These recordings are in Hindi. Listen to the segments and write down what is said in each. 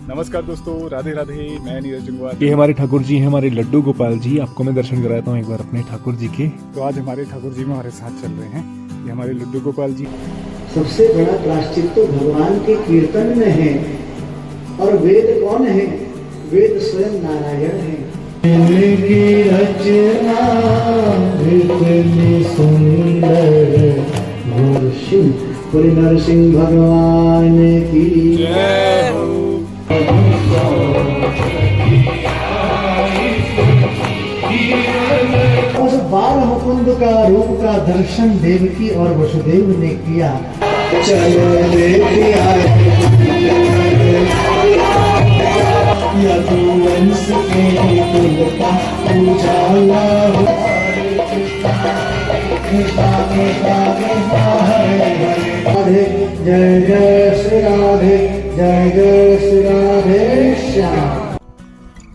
नमस्कार दोस्तों, राधे राधे। मैं नीरज जंगवाल। ये हमारे ठाकुर जी हैं, हमारे लड्डू गोपाल जी। आपको मैं दर्शन कराता हूँ एक बार अपने ठाकुर जी के। तो आज हमारे ठाकुर जी में हमारे साथ चल रहे हैं। ये हमारे लड्डू गोपाल जी। सबसे बड़ा प्रायश्चित तो भगवान के कीर्तन में है। और वेद कौन है? वेद स्वयं नारायण है। बोले नरसिंह भगवान की जय हो। उस बाल मुकुंद का रूप का दर्शन देवकी और वसुदेव ने किया। चलो लेके आए यदुवंश के कुल का उजाला राधे जय जय श्री राधे, जय जय श्री राधे श्याम।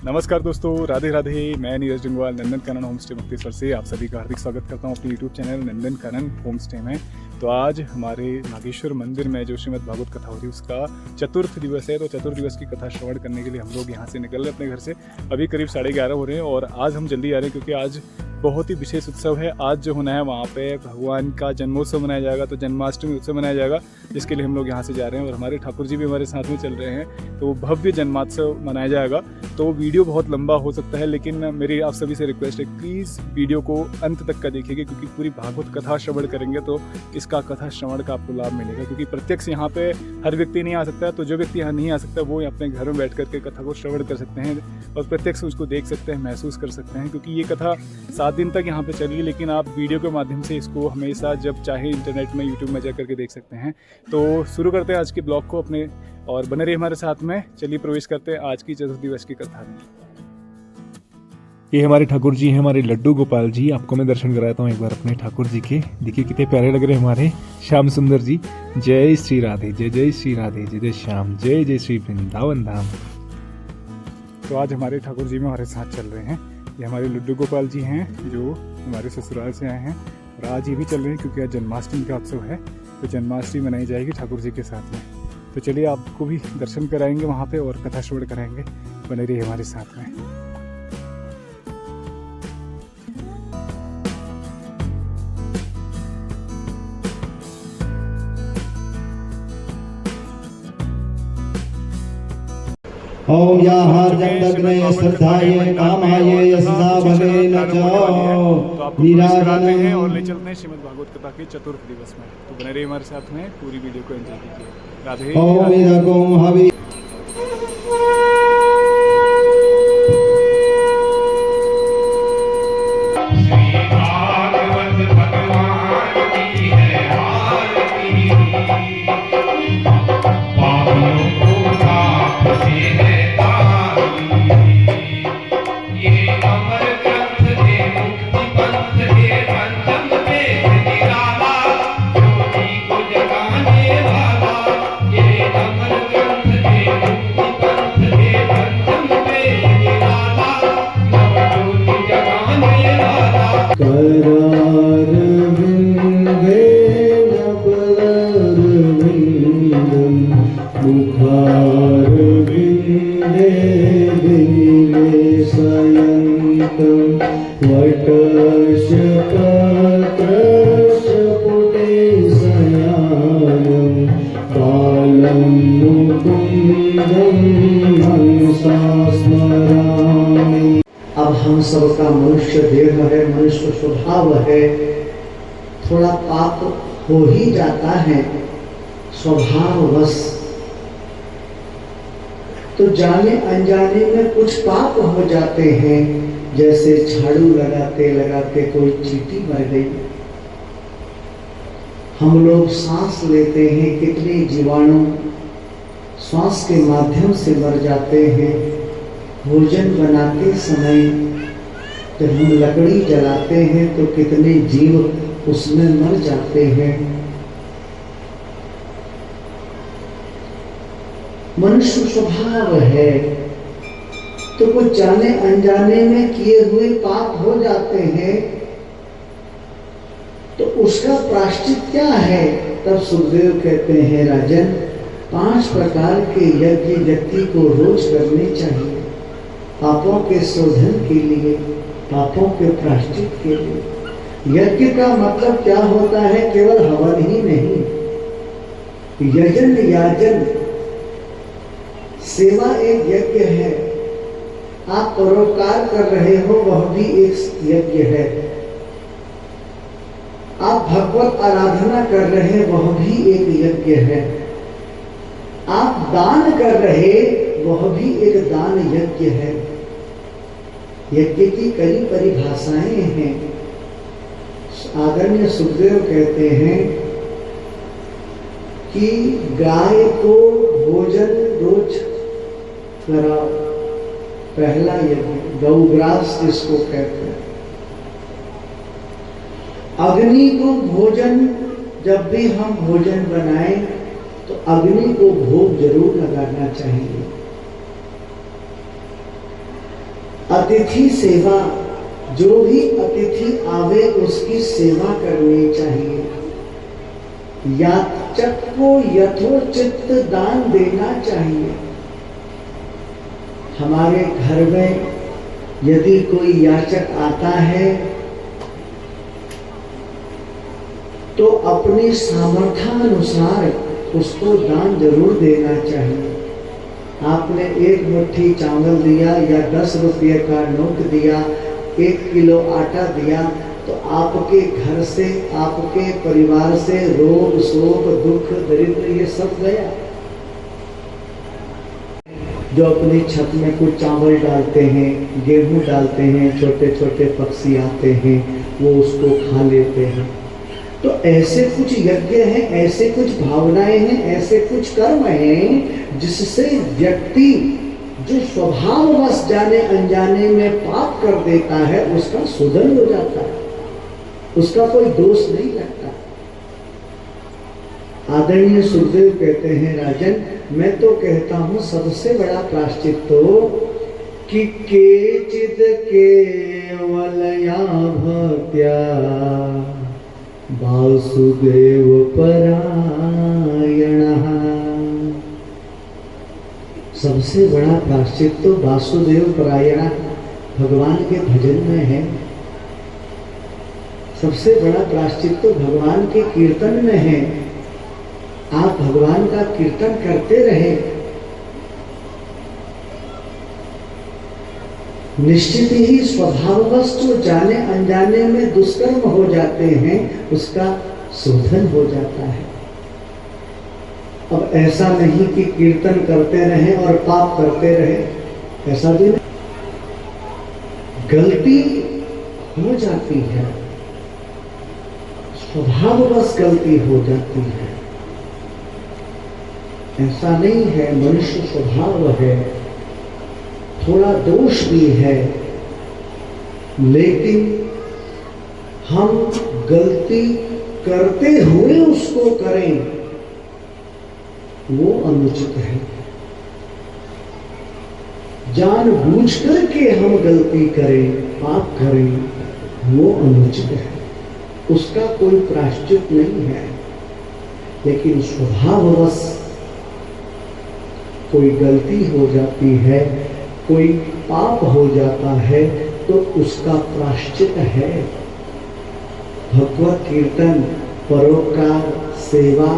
नमस्कार दोस्तों, राधे राधे। मैं नीरज जंगवाल नंदन कानन होम स्टे मुक्तेश्वर से आप सभी का हार्दिक स्वागत करता हूं अपने YouTube channel Nandan Kanan home stay में। तो आज हमारे नागेश्वर मंदिर में जो श्रीमद् भागवत कथा हो रही है उसका चतुर्थ दिवस है। तो चतुर्थ दिवस की कथा श्रवण करने के लिए हम लोग यहाँ से निकल रहे हैं अपने घर से। अभी करीब 11:30 हो रहे हैं और आज हम जल्दी आ रहे हैं क्योंकि आज बहुत ही विशेष उत्सव है। आज जो होना है वहाँ पे भगवान का जन्मोत्सव मनाया जाएगा, तो जन्माष्टमी उत्सव मनाया जाएगा, जिसके लिए हम लोग यहाँ से जा रहे हैं और हमारे ठाकुर जी भी हमारे साथ में चल रहे हैं। तो भव्य जन्मोत्सव मनाया जाएगा। तो वीडियो बहुत लंबा हो सकता है, लेकिन मेरी आप सभी से रिक्वेस्ट है प्लीज़ वीडियो को अंत तक का देखिएगा, क्योंकि पूरी भागवत कथा श्रवण करेंगे तो इसका कथा श्रवण का आपको लाभ मिलेगा। क्योंकि प्रत्यक्ष यहाँ पे हर व्यक्ति नहीं आ सकता है, तो जो व्यक्ति यहाँ नहीं आ सकता वो अपने घर में बैठ करके कथा को श्रवण कर सकते हैं और प्रत्यक्ष उसको देख सकते हैं, महसूस कर सकते हैं। क्योंकि ये कथा 7 दिन तक यहाँ पे चलेगी, लेकिन आप वीडियो के माध्यम से इसको हमेशा जब चाहे इंटरनेट में यूट्यूब में जा करके देख सकते हैं। तो शुरू करते हैं आज के ब्लॉग को अपने, और बने रहिए हमारे साथ में। चलिए प्रवेश करते हैं आज की चतुर्थ दिवस की कथा में। ये हमारे ठाकुर जी हैं, हमारे लड्डू गोपाल जी। आपको मैं दर्शन कराता हूँ एक बार अपने ठाकुर जी के। देखिए कितने प्यारे लग रहे हैं हमारे श्याम सुंदर जी। जय श्री राधे, जय जय श्री राधे, जय जय श्याम, जय जय श्री वृंदावन धाम। तो आज हमारे ठाकुर जी में हमारे साथ चल रहे हैं। ये हमारे लड्डू गोपाल जी हैं जो हमारे ससुराल से आए हैं और आज ये भी चल रहे हैं क्योंकि आज जन्माष्टमी का उत्सव है। तो जन्माष्टमी मनाई जाएगी ठाकुर जी के साथ में। तो चलिए आपको भी दर्शन कराएंगे वहाँ पे और कथा श्रवण कराएंगे। बने रहिए हमारे साथ में। ओम याहार्जग्ने श्रद्धाये कामाये यशसा भवेन च निराजने हैं और ले चलते हैं श्रीमद् भागवत कथा के चतुर्थ दिवस में। तो बने रहिए हमारे साथ में, पूरी वीडियो को एंजॉय कीजिए। राधे ओम इदगुम हवि अब हम सबका मनुष्य देह है, मनुष्य स्वभाव है, थोड़ा पाप हो ही जाता है स्वभाववश। तो जाने अनजाने में कुछ पाप हो जाते हैं। जैसे झाड़ू लगाते लगाते कोई चींटी मर गई। हम लोग सांस लेते हैं, कितने जीवाणु श्वास के माध्यम से मर जाते हैं। भोजन बनाते समय जब हम लकड़ी जलाते हैं तो कितने जीव उसमें मर जाते हैं। मनुष्य स्वभाव है, तो कुछ जाने अनजाने में किए हुए पाप हो जाते हैं, तो उसका प्रायश्चित क्या है? तब सुखदेव कहते हैं, राजन 5 प्रकार के यज्ञ व्यक्ति को रोज करने चाहिए, पापों के शोधन के लिए, पापों के प्रायश्चित के लिए। यज्ञ का मतलब क्या होता है? केवल हवन ही नहीं, यजन याजन सेवा एक यज्ञ है। आप परोपकार कर रहे हो, वह भी एक यज्ञ है। आप भगवत आराधना कर रहे, वह भी एक यज्ञ है। आप दान कर रहे, वह भी एक दान यज्ञ है। यज्ञ की कई परिभाषाएं हैं। आदरणीय सुखदेव कहते हैं कि गाय को भोजन रोज कराओ, पहला यज्ञ। गौग्रास जिसको कहते हैं। अग्नि को भोजन, जब भी हम भोजन बनाएं तो अग्नि को भोग जरूर लगाना चाहिए। अतिथि सेवा, जो भी अतिथि आवे उसकी सेवा करनी चाहिए। याचक को यथोचित दान देना चाहिए। हमारे घर में यदि कोई याचक आता है तो अपनी सामर्थ्यानुसार उसको दान जरूर देना चाहिए। आपने 1 मुट्ठी चावल दिया या 10 रुपये का नोट दिया, 1 किलो आटा दिया, तो आपके घर से, आपके परिवार से रोग शोक दुख दरिद्र ये सब गया। जो अपनी छत में कुछ चावल डालते हैं, गेहूं डालते हैं, छोटे छोटे पक्षी आते हैं, वो उसको खा लेते हैं। तो ऐसे कुछ यज्ञ हैं, ऐसे कुछ भावनाएं हैं, ऐसे कुछ कर्म हैं जिससे व्यक्ति जो स्वभाववश जाने अनजाने में पाप कर देता है उसका शोधन हो जाता है, उसका कोई दोष नहीं लगता। आदरणीय सुखदेव कहते हैं, राजन मैं तो कहता हूं सबसे बड़ा प्रायश्चित तो कि केचिद केवलया भक्त्या वासुदेव परायणः। सबसे बड़ा प्रायश्चित तो वासुदेव परायण भगवान के भजन में है। सबसे बड़ा प्रायश्चित तो भगवान के कीर्तन में है। आप भगवान का कीर्तन करते रहे, निश्चित ही स्वभाववश जो जाने अनजाने में दुष्कर्म हो जाते हैं उसका शोधन हो जाता है। अब ऐसा नहीं कि कीर्तन करते रहे और पाप करते रहे, ऐसा भी नहीं। गलती हो जाती है, स्वभाववश गलती हो जाती है। ऐसा नहीं है, मनुष्य स्वभाव है, थोड़ा दोष भी है, लेकिन हम गलती करते हुए उसको करें वो अनुचित है। जानबूझ करके हम गलती करें, पाप करें, वो अनुचित है, उसका कोई प्रायश्चित नहीं है। लेकिन स्वभाववश कोई गलती हो जाती है, कोई पाप हो जाता है तो उसका प्रायश्चित है। भगवत कीर्तन, परोपकार, सेवा,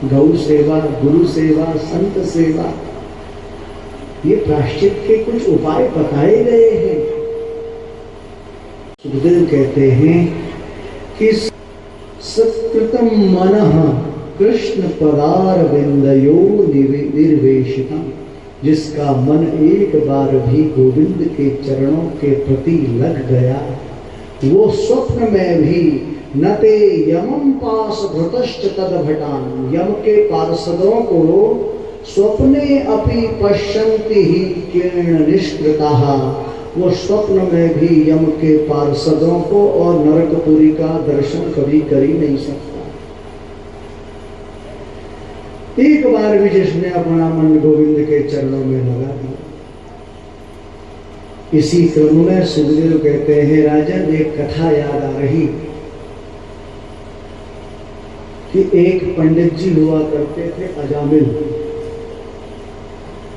गौ सेवा, गुरु सेवा, संत सेवा, ये प्रायश्चित के कुछ उपाय बताए गए हैं। सुखदेव कहते हैं कि सत्कृतम मनः कृष्ण पदारविंदयो निर्वेशितम्। जिसका मन एक बार भी गोविंद के चरणों के प्रति लग गया, वो स्वप्न में भी नते यमं पास भृतश्च तदभटान। यम के पार्षदों को स्वप्ने अपि पश्यन्ति ही किरण निष्कृताः। वो स्वप्न में भी यम के पार्षदों को और नरकपुरी का दर्शन कभी कर ही नहीं सकता। एक बार भी जिसने अपना मन गोविंद के चरणों में लगा दिया। इसी क्रम में सुखदेव कहते हैं, राजन एक कथा याद आ रही कि एक पंडित जी हुआ करते थे, अजामिल।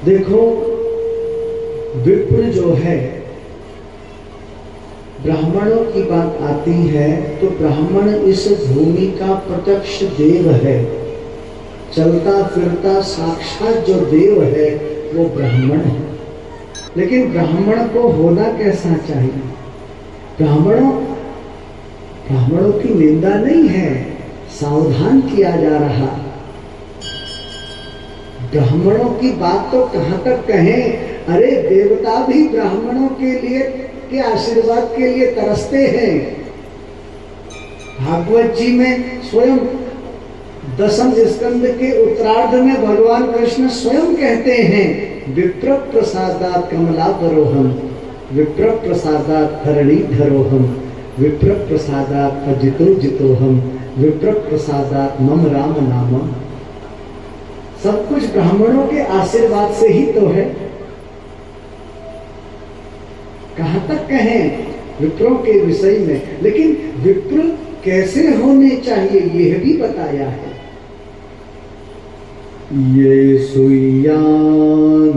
देखो, विप्र जो है, ब्राह्मणों की बात आती है तो ब्राह्मण इस भूमि का प्रत्यक्ष देव है। चलता फिरता साक्षात जो देव है वो ब्राह्मण है। लेकिन ब्राह्मण को होना कैसा चाहिए? ब्राह्मणों की निंदा नहीं है, सावधान किया जा रहा। ब्राह्मणों की बात तो कहां तक कहें, अरे देवता भी ब्राह्मणों के लिए के आशीर्वाद के लिए तरसते हैं। भागवत जी में स्वयं 10वें स्कंद के उत्तरार्ध में भगवान कृष्ण स्वयं कहते हैं, विप्र प्रसादात् कमलापरोहम, विप्र प्रसादात् धरणीधरोहम, विप्र प्रसादात् अजितो जितोहम, विप्र प्रसादात् मम राम नाम। सब कुछ ब्राह्मणों के आशीर्वाद से ही तो है। कहां तक कहें विप्रों के विषय में, लेकिन विप्र कैसे होने चाहिए यह भी बताया है। ये सुया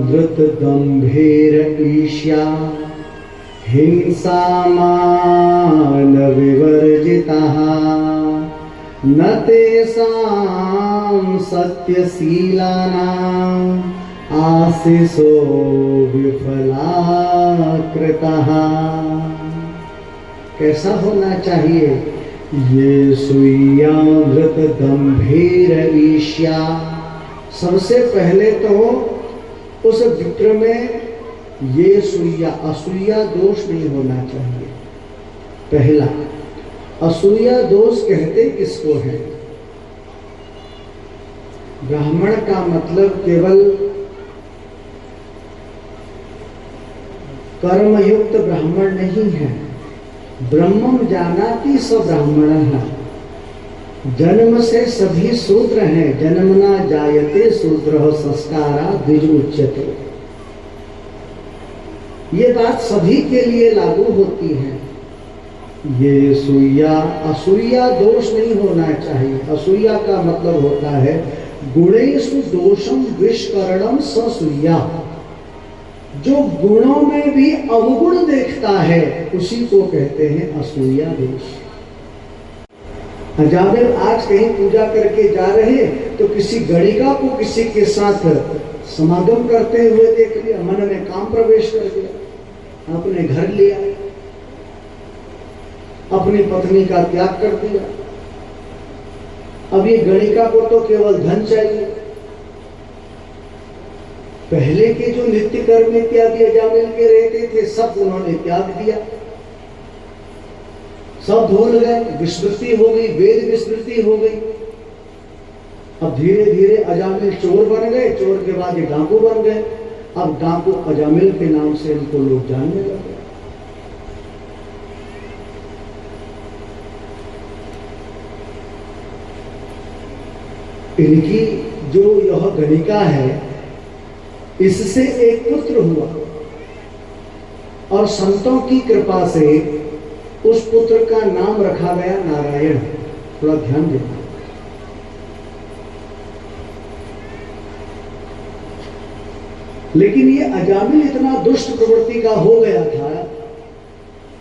धृत दंभेर ईर्ष्या हिंसा मान विवर्जिताः न तेषां सत्यशीलानां आशीषो विफलाकृतः। कैसा होना चाहिए? ये सुया धृत दंभेर ईर्ष्या। सबसे पहले तो उस विप्र में ये सूया असूया दोष नहीं होना चाहिए। पहला, असूया दोष कहते किसको है? ब्राह्मण का मतलब केवल कर्मयुक्त ब्राह्मण नहीं है। ब्रह्मम जानाति स ब्राह्मणः। जन्म से सभी शूद्र हैं। जन्मना जायते शूद्रः संस्कारा द्विज उच्यते। ये बात सभी के लिए लागू होती है। ये असूया दोष नहीं होना चाहिए। असूया का मतलब होता है गुणेषु दोषम विष्करणम ससूया। जो गुणों में भी अवगुण देखता है उसी को कहते हैं असूया दोष। अजामिल आज कहीं पूजा करके जा रहे तो किसी गणिका को किसी के साथ समागम करते हुए देख लिया, मन में काम प्रवेश कर दिया, अपने घर लिया, अपनी पत्नी का त्याग कर दिया। अब ये गणिका को तो केवल धन चाहिए। पहले के जो नित्य कर्म इत्यादि अजामिल के रहते थे सब उन्होंने त्याग दिया, सब भूल गए, विस्मृति हो गई, वेद विस्मृति हो गई। अब धीरे धीरे अजामिल चोर बन गए, चोर के बाद ये डाकू बन गए। अब डाकू अजामिल के नाम से इनको लोग जानने लगे। इनकी जो यह गणिका है इससे एक पुत्र हुआ और संतों की कृपा से उस पुत्र का नाम रखा गया नारायण। थोड़ा ध्यान देना। लेकिन ये अजामिल इतना दुष्ट प्रवृत्ति का हो गया था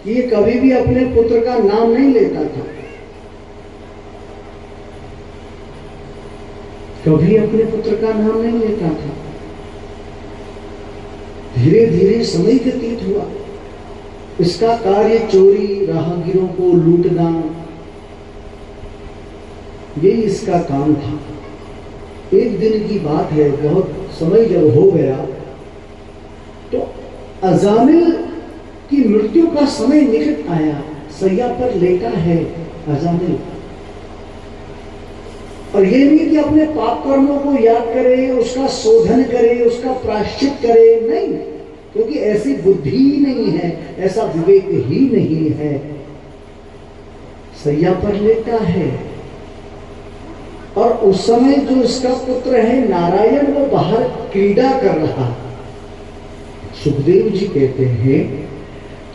कि ये कभी भी अपने पुत्र का नाम नहीं लेता था, कभी अपने पुत्र का नाम नहीं लेता था। धीरे धीरे समय व्यतीत हुआ। इसका कार्य चोरी, राहगीरों को लूटना, ये इसका काम था। एक दिन की बात है, बहुत समय जब हो गया तो अजामिल की मृत्यु का समय निकट आया। सैया पर लेटा है अजामिल, और ये नहीं कि अपने पाप कर्मों को याद करे, उसका शोधन करे, उसका प्रायश्चित करे, नहीं, क्योंकि ऐसी बुद्धि ही नहीं है, ऐसा विवेक ही नहीं है। सैया पर लेटा है और उस समय जो इसका पुत्र है नारायण वो बाहर क्रीड़ा कर रहा। सुखदेव जी कहते हैं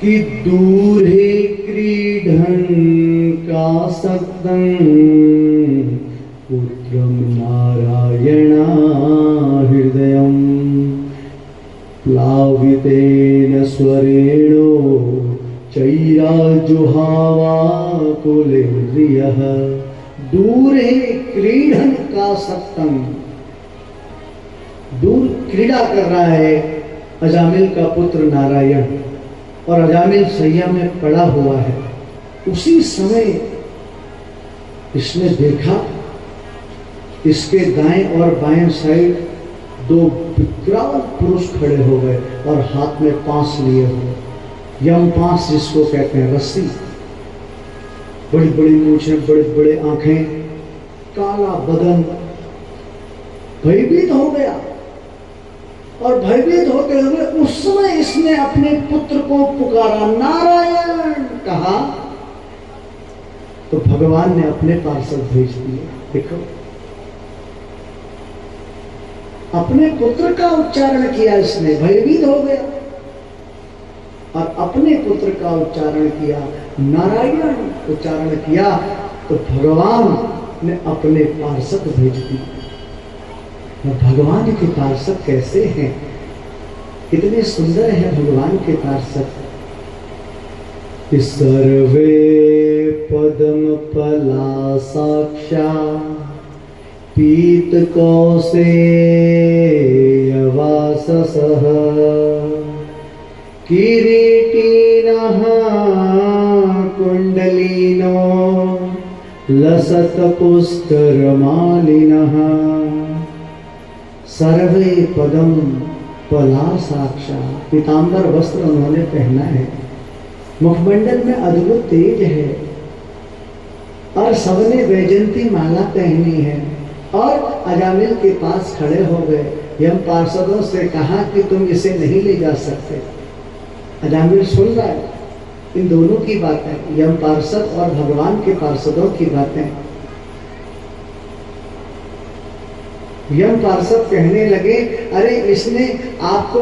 कि दूर है क्रीडन का सत्तं पुत्रम नारायण हृदयम प्लावितेन स्वरेणो चैराजुहावाकुलेन्द्रियः दूरे क्रीडन का सत्तम। दूर क्रीड़ा कर रहा है अजामिल का पुत्र नारायण, और अजामिल सैया में पड़ा हुआ है। उसी समय इसने देखा इसके दाएं और बाएं साइड दो विकराल पुरुष खड़े हो गए और हाथ में पांस लिए हुए, यम पांस जिसको कहते हैं, रस्सी, बड़ी बड़ी मूछें, बड़े बड़े आंखें, काला बदन। भयभीत हो गया, और भयभीत होते हुए उस समय इसने अपने पुत्र को पुकारा, नारायण कहा, तो भगवान ने अपने पार्षद भेज दिए। देखो, अपने पुत्र का उच्चारण किया इसने, भयभीत हो गया और अपने पुत्र का उच्चारण किया, नारायण उच्चारण किया, तो भगवान ने अपने पार्षद भेज दिए। भगवान के पार्षद कैसे हैं, कितने सुंदर हैं भगवान के पार्षद। सर्वे पदम फला साक्षा पीत कौसेयवाससः किरीटिनः कुण्डलिनो लसत्पुस्तरमालिनः सर्वे पदम पला साक्षा। पीतांबर वस्त्र उन्होंने पहना है, मुखमंडल में अद्भुत तेज है, और सबने वैजंती माला पहनी है, और अजामिल के पास खड़े हो गए। यम पार्षदों से कहा कि तुम इसे नहीं ले जा सकते। अजामिल सुन रहा है इन दोनों की बातें, यम पार्षद और भगवान के पार्षदों की बातें। यम पार्षद कहने लगे, अरे इसने आपको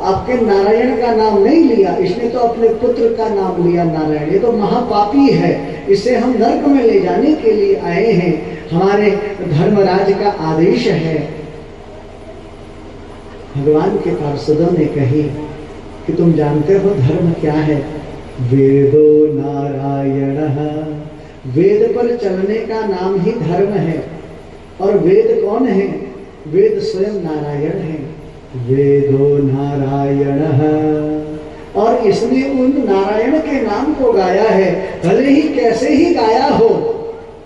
आपके नारायण का नाम नहीं लिया, इसने तो अपने पुत्र का नाम लिया नारायण, ये तो महापापी है, इसे हम नरक में ले जाने के लिए आए हैं, हमारे धर्मराज का आदेश है। भगवान के पार्षदों ने कही कि तुम जानते हो धर्म क्या है? वेदो नारायणः, वेद पर चलने का नाम ही धर्म है। और वेद कौन है? वेद स्वयं नारायण है। वेदो नारायणः, और इसने उन नारायण के नाम को गाया है, भले ही कैसे ही गाया हो,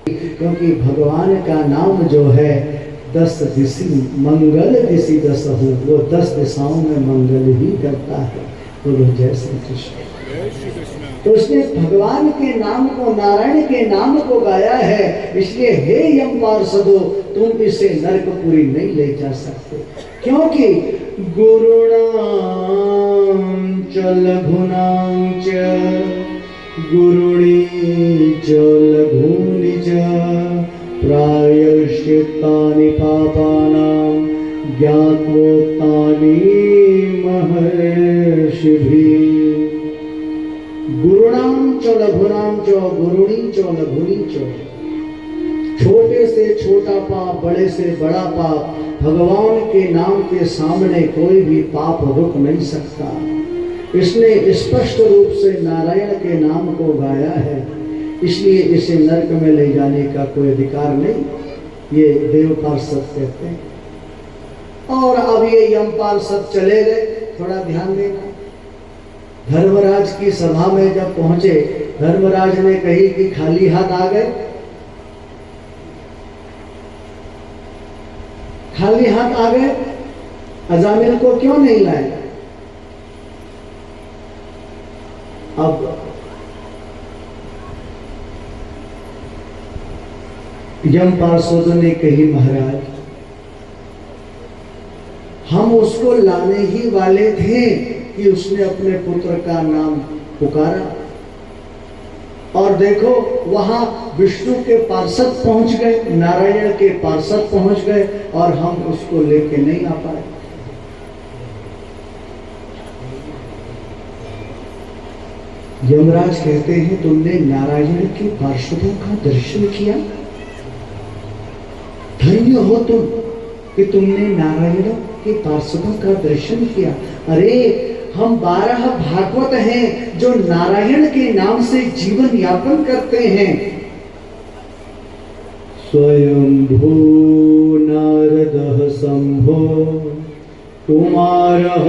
क्योंकि भगवान का नाम जो है 10 दिशि मंगल दिशि 10 हो, वो 10 दिशाओं में मंगल ही करता है। बोलो जय श्री कृष्ण। तो उसने भगवान के नाम को, नारायण के नाम को गाया है, इसलिए हे यम पार्षदो, तुम इसे नरकपुरी नहीं ले जा सकते, क्योंकि गुरुणां च लघुनां च गुरुणी च लघूनि च प्रायश्चित्तानि पापानां ज्ञात्वोक्तानि महर्षिभिः। गुरुणां च लघुनां च गुरुणी च लघुनी च, छोटे से छोटा पाप, बड़े से बड़ा पाप, भगवान के नाम के सामने कोई भी पाप रुक नहीं सकता। इसने स्पष्ट रूप से नारायण के नाम को गाया है, इसलिए इसे नरक में ले जाने का कोई अधिकार नहीं, ये देव पार्षद कहते हैं। और अब ये यम पार्षद चले गए। थोड़ा ध्यान देना, धर्मराज की सभा में जब पहुंचे, धर्मराज ने कही कि खाली हाथ आ गए। खाली हाथ आ गए, अजामिल को क्यों नहीं लाए? अब यम पार्षदों ने कही, महाराज हम उसको लाने ही वाले थे कि उसने अपने पुत्र का नाम पुकारा, और देखो वहां विष्णु के पार्षद पहुंच गए, नारायण के पार्षद पहुंच गए, और हम उसको लेके नहीं आ पाए। यमराज कहते हैं, तुमने नारायण के पार्षदों का दर्शन किया, धन्य हो तुम कि तुमने नारायण के के पार्षदों का दर्शन किया। अरे हम 12 भागवत हैं जो नारायण के नाम से जीवन यापन करते हैं। स्वयंभू नारदः शंभो कुमारः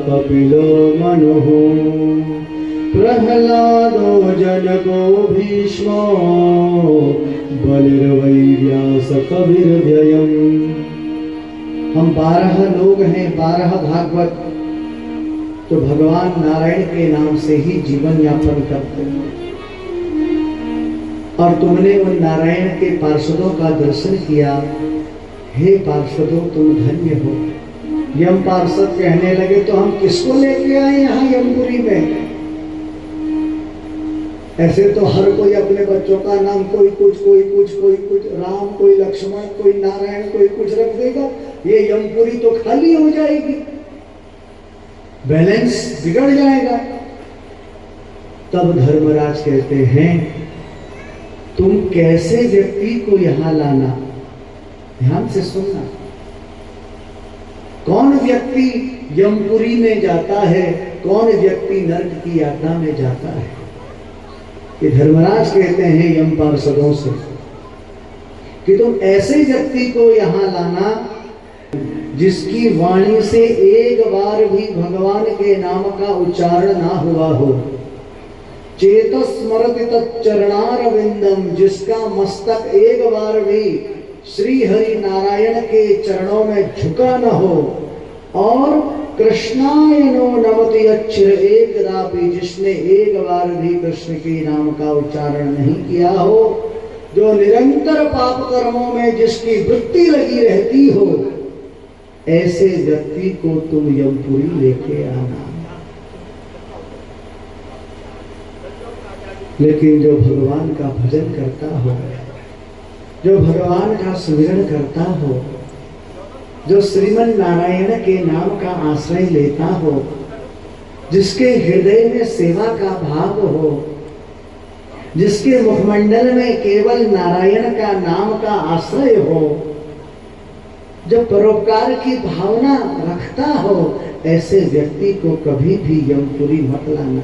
कपिलो मनुः प्रह्लादो जनको भीष्मो बलिर्वै व्यास कविर्व्ययम्। हम 12 लोग हैं, 12 भागवत तो भगवान नारायण के नाम से ही जीवन यापन करते हैं। और तुमने उन नारायण के पार्षदों का दर्शन किया। हे पार्षदों तुम धन्य हो। यम पार्षद कहने लगे तो हम किसको लेके आए यहाँ यमपुरी में? ऐसे तो हर कोई अपने बच्चों का नाम कोई कुछ कोई कुछ कोई कुछ, राम कोई लक्ष्मण कोई नारायण कोई कुछ रख देगा। ये यमपुरी तो खाली हो जाएगी, बैलेंस बिगड़ जाएगा। तब धर्मराज कहते हैं तुम कैसे व्यक्ति को यहां लाना? ध्यान से सुनना। कौन व्यक्ति यमपुरी में जाता है, कौन व्यक्ति नरक की यात्रा में जाता है? कि धर्मराज कहते हैं यम पार्षदों से कि तुम ऐसे व्यक्ति को यहां लाना जिसकी वाणी से एक बार भी भगवान के नाम का उच्चारण ना हुआ हो। चेतस्मरति तच्चरणारविंदम, जिसका मस्तक एक बार भी श्री हरि नारायण के चरणों में झुका न हो। और कृष्णाय नो नमति अक्षर एकदापि, जिसने एक बार भी कृष्ण के नाम का उच्चारण नहीं किया हो। जो निरंतर पाप कर्मों में जिसकी वृत्ति लगी रहती हो, ऐसे व्यक्ति को तुम यमपुरी लेके आना। लेकिन जो भगवान का भजन करता हो, जो भगवान का स्मरण करता हो, जो श्रीमन नारायण के नाम का आश्रय लेता हो, जिसके हृदय में सेवा का भाव हो, जिसके मुखमंडल में केवल नारायण का नाम का आश्रय हो, जो परोपकार की भावना रखता हो, ऐसे व्यक्ति को कभी भी यमपुरी मत लाना।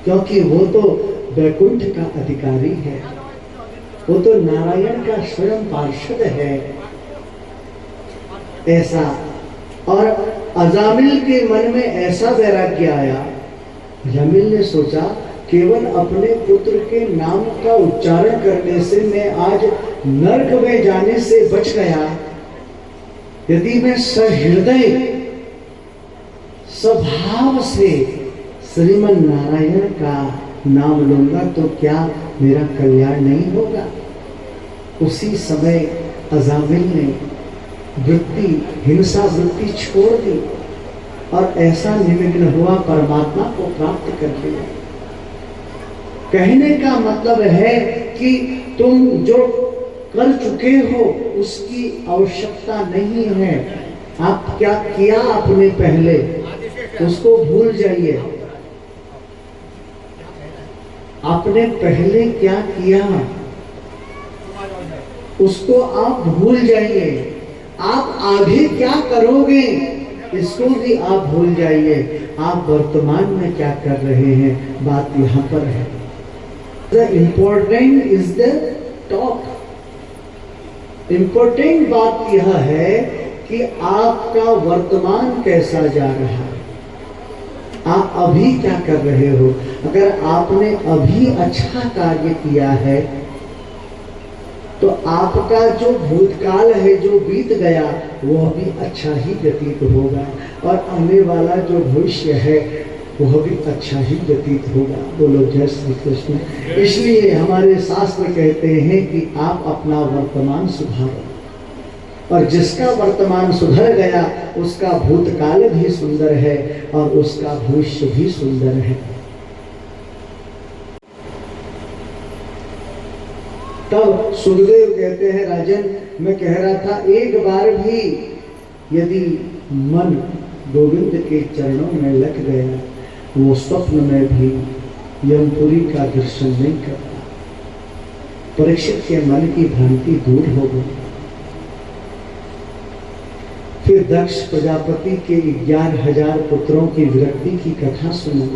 क्योंकि वो तो वैकुंठ का अधिकारी है, वो तो नारायण का स्वयं पार्षद है। ऐसा। और अजामिल के मन में ऐसा वैराग्य आया। जमील ने सोचा केवल अपने पुत्र के नाम का उच्चारण करने से मैं आज नरक में जाने से बच गया। यदि मैं सहृदय स्वभाव से श्रीमन नारायण का नाम लूंगा तो क्या मेरा कल्याण नहीं होगा? उसी समय अजामिल ने वृत्ति, हिंसा वृत्ति छोड़ दी और ऐसा निमग्न हुआ, परमात्मा को प्राप्त कर लिया। कहने का मतलब है कि तुम जो कर चुके हो उसकी आवश्यकता नहीं है। आप क्या किया आपने पहले, उसको भूल जाइए। आपने पहले क्या किया उसको आप भूल जाइए। आप आगे क्या करोगे इसको भी आप भूल जाइए। आप वर्तमान में क्या कर रहे हैं, बात यहाँ पर है। The important is the talk। Important बात यह है कि आपका वर्तमान कैसा जा रहा है, आप अभी क्या कर रहे हो। अगर आपने अभी अच्छा कार्य किया है तो आपका जो भूतकाल है, जो बीत गया, वह भी अच्छा ही व्यतीत होगा और आने वाला जो भविष्य है वह भी अच्छा ही व्यतीत होगा। बोलो जय श्री कृष्ण। इसलिए हमारे शास्त्र कहते हैं कि आप अपना वर्तमान सुधारो और जिसका वर्तमान सुधर गया उसका भूतकाल भी सुंदर है और उसका भविष्य भी सुंदर है। तब सुखदेव कहते हैं, राजन मैं कह रहा था एक बार भी यदि मन गोविंद के चरणों में लग गया, वो स्वप्न में भी यमपुरी का दर्शन नहीं करता। परीक्षित के मन की भ्रांति दूर हो गई। फिर दक्ष प्रजापति के 11,000 पुत्रों की विरक्ति की कथा सुनी।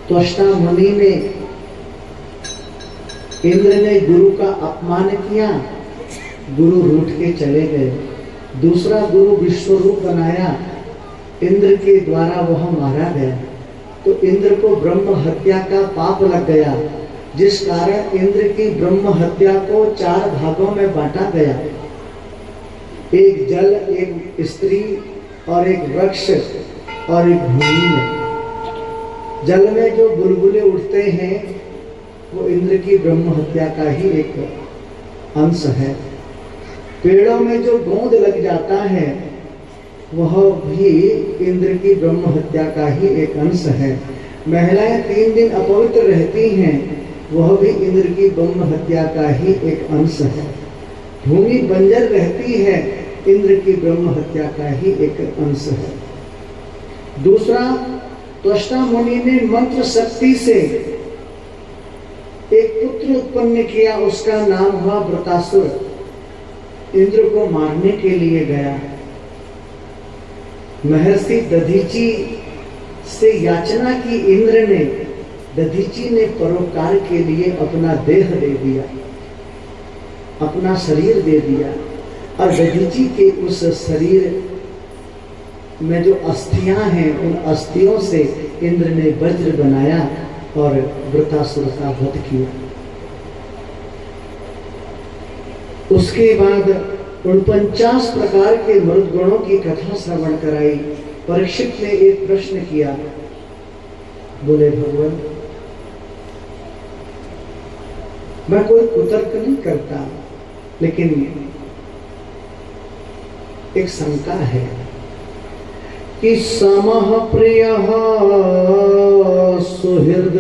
त्वष्टा मुनि ने, इंद्र ने गुरु का अपमान किया, गुरु रूठ के चले गए। दूसरा गुरु विश्वरूप बनाया, इंद्र के द्वारा वह मारा गया। तो इंद्र को ब्रह्म हत्या का पाप लग गया, जिस कारण इंद्र की ब्रह्म हत्या को 4 भागों में बांटा गया। एक जल, एक स्त्री और एक वृक्ष और एक भूमि में। जल में जो बुलबुले उठते हैं वो इंद्र की ब्रह्म हत्या का ही एक अंश है। पेड़ों में जो गोंद लग जाता है वह भी इंद्र की ब्रह्म हत्या का ही एक अंश है। महिलाएं 3 दिन अपवित्र रहती हैं, वह भी इंद्र की ब्रह्म हत्या का ही एक अंश है। भूमि बंजर रहती है, इंद्र की ब्रह्म हत्या का ही एक अंश है। दूसरा, त्वष्टा मुनि ने मंत्र शक्ति से एक पुत्र उत्पन्न किया, उसका नाम हुआ वृतासुर। इंद्र को मारने के लिए गया। महर्षि दधीची से याचना की इंद्र ने, दधीची ने परोपकार के लिए अपना देह दे दिया, अपना शरीर दे दिया। और दधीची के उस शरीर में जो अस्थियां हैं, उन अस्थियों से इंद्र ने वज्र बनाया और वृतासुर का वध किया। उसके बाद 49 प्रकार के मरुदगणों की कथा श्रवण कराई। परीक्षित ने एक प्रश्न किया, बोले भगवान, मैं कोई कुतर्क नहीं करता, लेकिन एक शंका है कि समः प्रियः सुहृद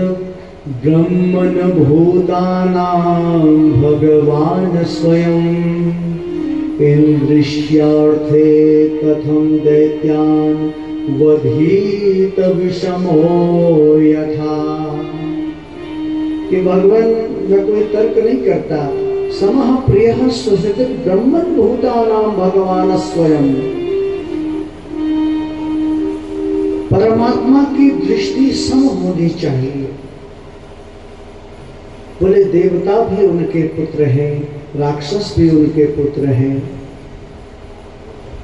ब्रह्मन् भूतानां भगवान् स्वयं इंद्रिष्यार्थे कथं दैत्यान् वधीत विषमो यथा। कि भगवान, मैं कोई तर्क नहीं करता। समः प्रियः सुहृद ब्रह्मन् भूतानां भगवान् स्वयं। परमात्मा की दृष्टि सम होनी चाहिए। बोले देवता भी उनके पुत्र हैं, राक्षस भी उनके पुत्र हैं,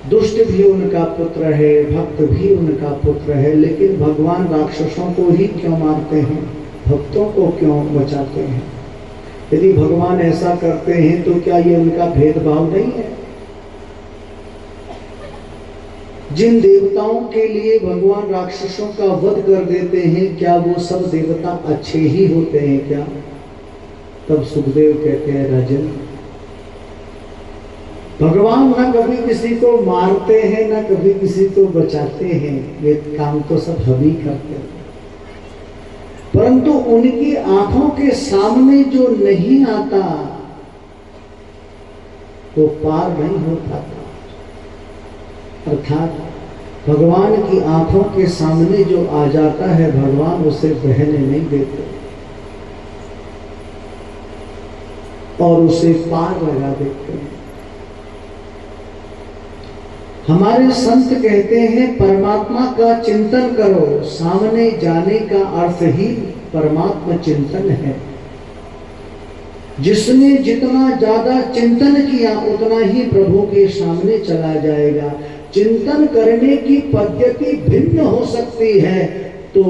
दुष्ट भी उनका पुत्र है, भक्त भी उनका पुत्र है। लेकिन भगवान राक्षसों को ही क्यों मारते हैं, भक्तों को क्यों बचाते हैं? यदि भगवान ऐसा करते हैं तो क्या ये उनका भेदभाव नहीं है? जिन देवताओं के लिए भगवान राक्षसों का वध कर देते हैं, क्या वो सब देवता अच्छे ही होते हैं क्या? तब सुखदेव कहते हैं, राजन, भगवान न कभी किसी को मारते हैं, न कभी किसी को बचाते हैं। ये काम तो सब हम ही करते हैं। परंतु उनकी आंखों के सामने जो नहीं आता वो पार नहीं हो पाता। अर्थात भगवान की आंखों के सामने जो आ जाता है, भगवान उसे बहने नहीं देते और उसे पार लगा देते हैं। हमारे संत कहते हैं, परमात्मा का चिंतन करो। सामने जाने का अर्थ ही परमात्मा चिंतन है। जिसने जितना ज्यादा चिंतन किया उतना ही प्रभु के सामने चला जाएगा। चिंतन करने की पद्धति भिन्न हो सकती है तो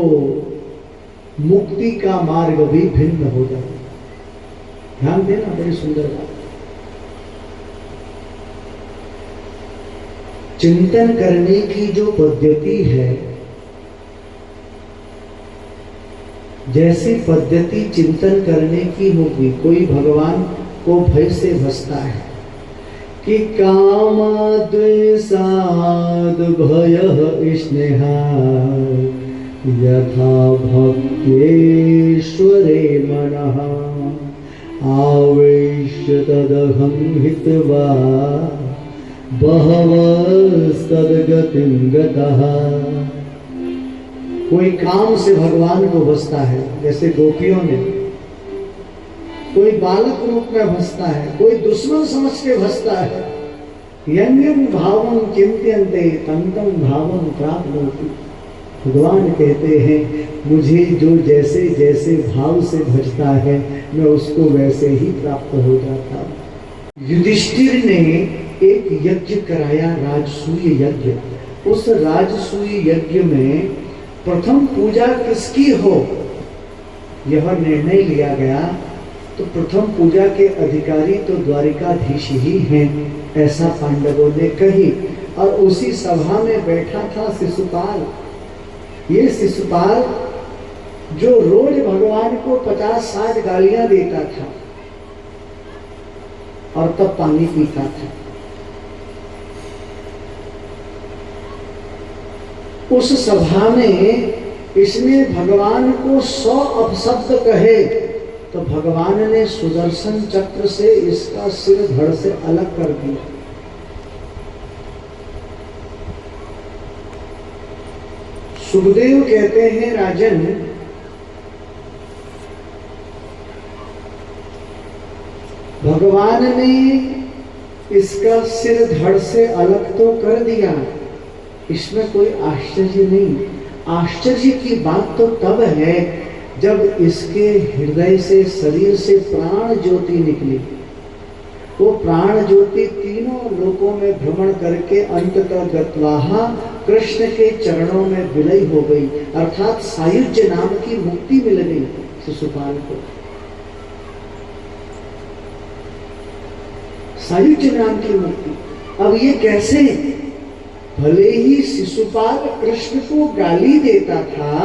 मुक्ति का मार्ग भी भिन्न हो जाएगा। ध्यान देना, बड़ी सुंदर बात। चिंतन करने की जो पद्धति है, जैसी पद्धति चिंतन करने की होगी, कोई भगवान को भय से बसता है कि कामाद्वेषाद् भयः स्नेहा यथा भक्तेश्वरे मनः आवेश्य तदहं हित्वा बहवस्तद्गतिं गतः। कोई काम से भगवान को बसता है, जैसे गोपियों ने। कोई बालक रूप में बसता है, कोई दुश्मन समझ के बसता है, यं यं भावं चिंत्यन्ते तं तं भावं प्राप्नोति। भगवान कहते हैं मुझे जो जैसे जैसे भाव से भजता है मैं उसको वैसे ही प्राप्त हो जाता। युधिष्ठिर ने एक यज्ञ कराया, राजसूय यज्ञ। उस राजसूय यज्ञ में प्रथम पूजा किसकी हो यह निर्णय लिया गया, तो प्रथम पूजा के अधिकारी तो द्वारिकाधीश ही हैं, ऐसा पांडवों ने कही। और उसी सभा में बैठा था शिशुपाल। ये शिशुपाल जो रोज भगवान को 50-60 गालियां देता था और तब पानी पीता था। उस सभा में इसने भगवान को 100 अपशब्द कहे, तो भगवान ने सुदर्शन चक्र से इसका सिर धड़ से अलग कर दिया। सुखदेव कहते हैं राजन, भगवान ने इसका सिर धड़ से अलग तो कर दिया, इसमें कोई आश्चर्य नहीं। आश्चर्य की बात तो तब है जब इसके हृदय से, शरीर से प्राण ज्योति निकली। वो प्राण ज्योति तीनों लोकों में भ्रमण करके अंततः गत्वाहा कृष्ण के चरणों में विलय हो गई, अर्थात सायुज्य नाम की मुक्ति मिल गई शिशुपाल को। सायुज्य नाम की मुक्ति। अब ये कैसे? भले ही शिशुपाल कृष्ण को गाली देता था,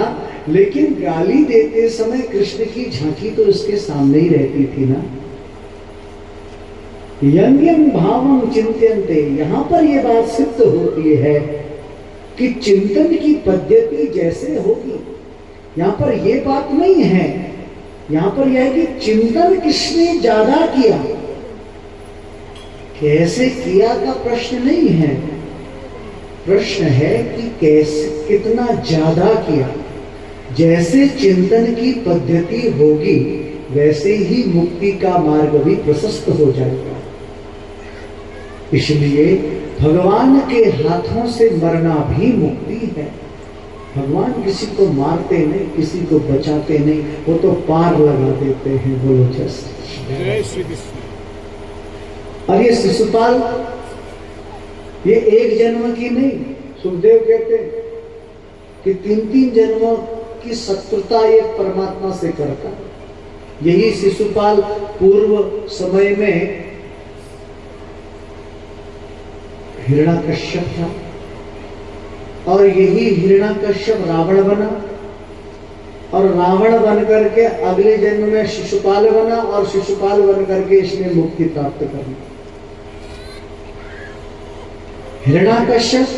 लेकिन गाली देते समय कृष्ण की झांकी तो इसके सामने ही रहती थी ना। यं यं भावं चिंत्यन्ते, यहां पर यह बात सिद्ध होती है कि चिंतन की पद्धति जैसे होगी। यहां पर यह बात नहीं है, यहां पर यह है कि चिंतन किसने ज्यादा किया, कैसे किया का प्रश्न नहीं है। प्रश्न है कि कैसे, कितना ज्यादा किया। जैसे चिंतन की पद्धति होगी वैसे ही मुक्ति का मार्ग भी प्रशस्त हो जाएगा। इसलिए भगवान के हाथों से मरना भी मुक्ति है। भगवान किसी को मारते नहीं, किसी को बचाते नहीं, वो तो पार लगा देते हैं। बोलो जय श्री कृष्ण। और ये शिशुपाल ये एक जन्म की नहीं, सुखदेव कहते हैं कि 3-3 जन्मों की शत्रुता एक परमात्मा से करता। यही शिशुपाल पूर्व समय में हिरण्याकश्यप था, और यही हिरण्याकश्यप रावण बना, और रावण बन करके अगले जन्म में शिशुपाल बना, और शिशुपाल बन करके इसने मुक्ति प्राप्त करनी। हिरण्याकश्यप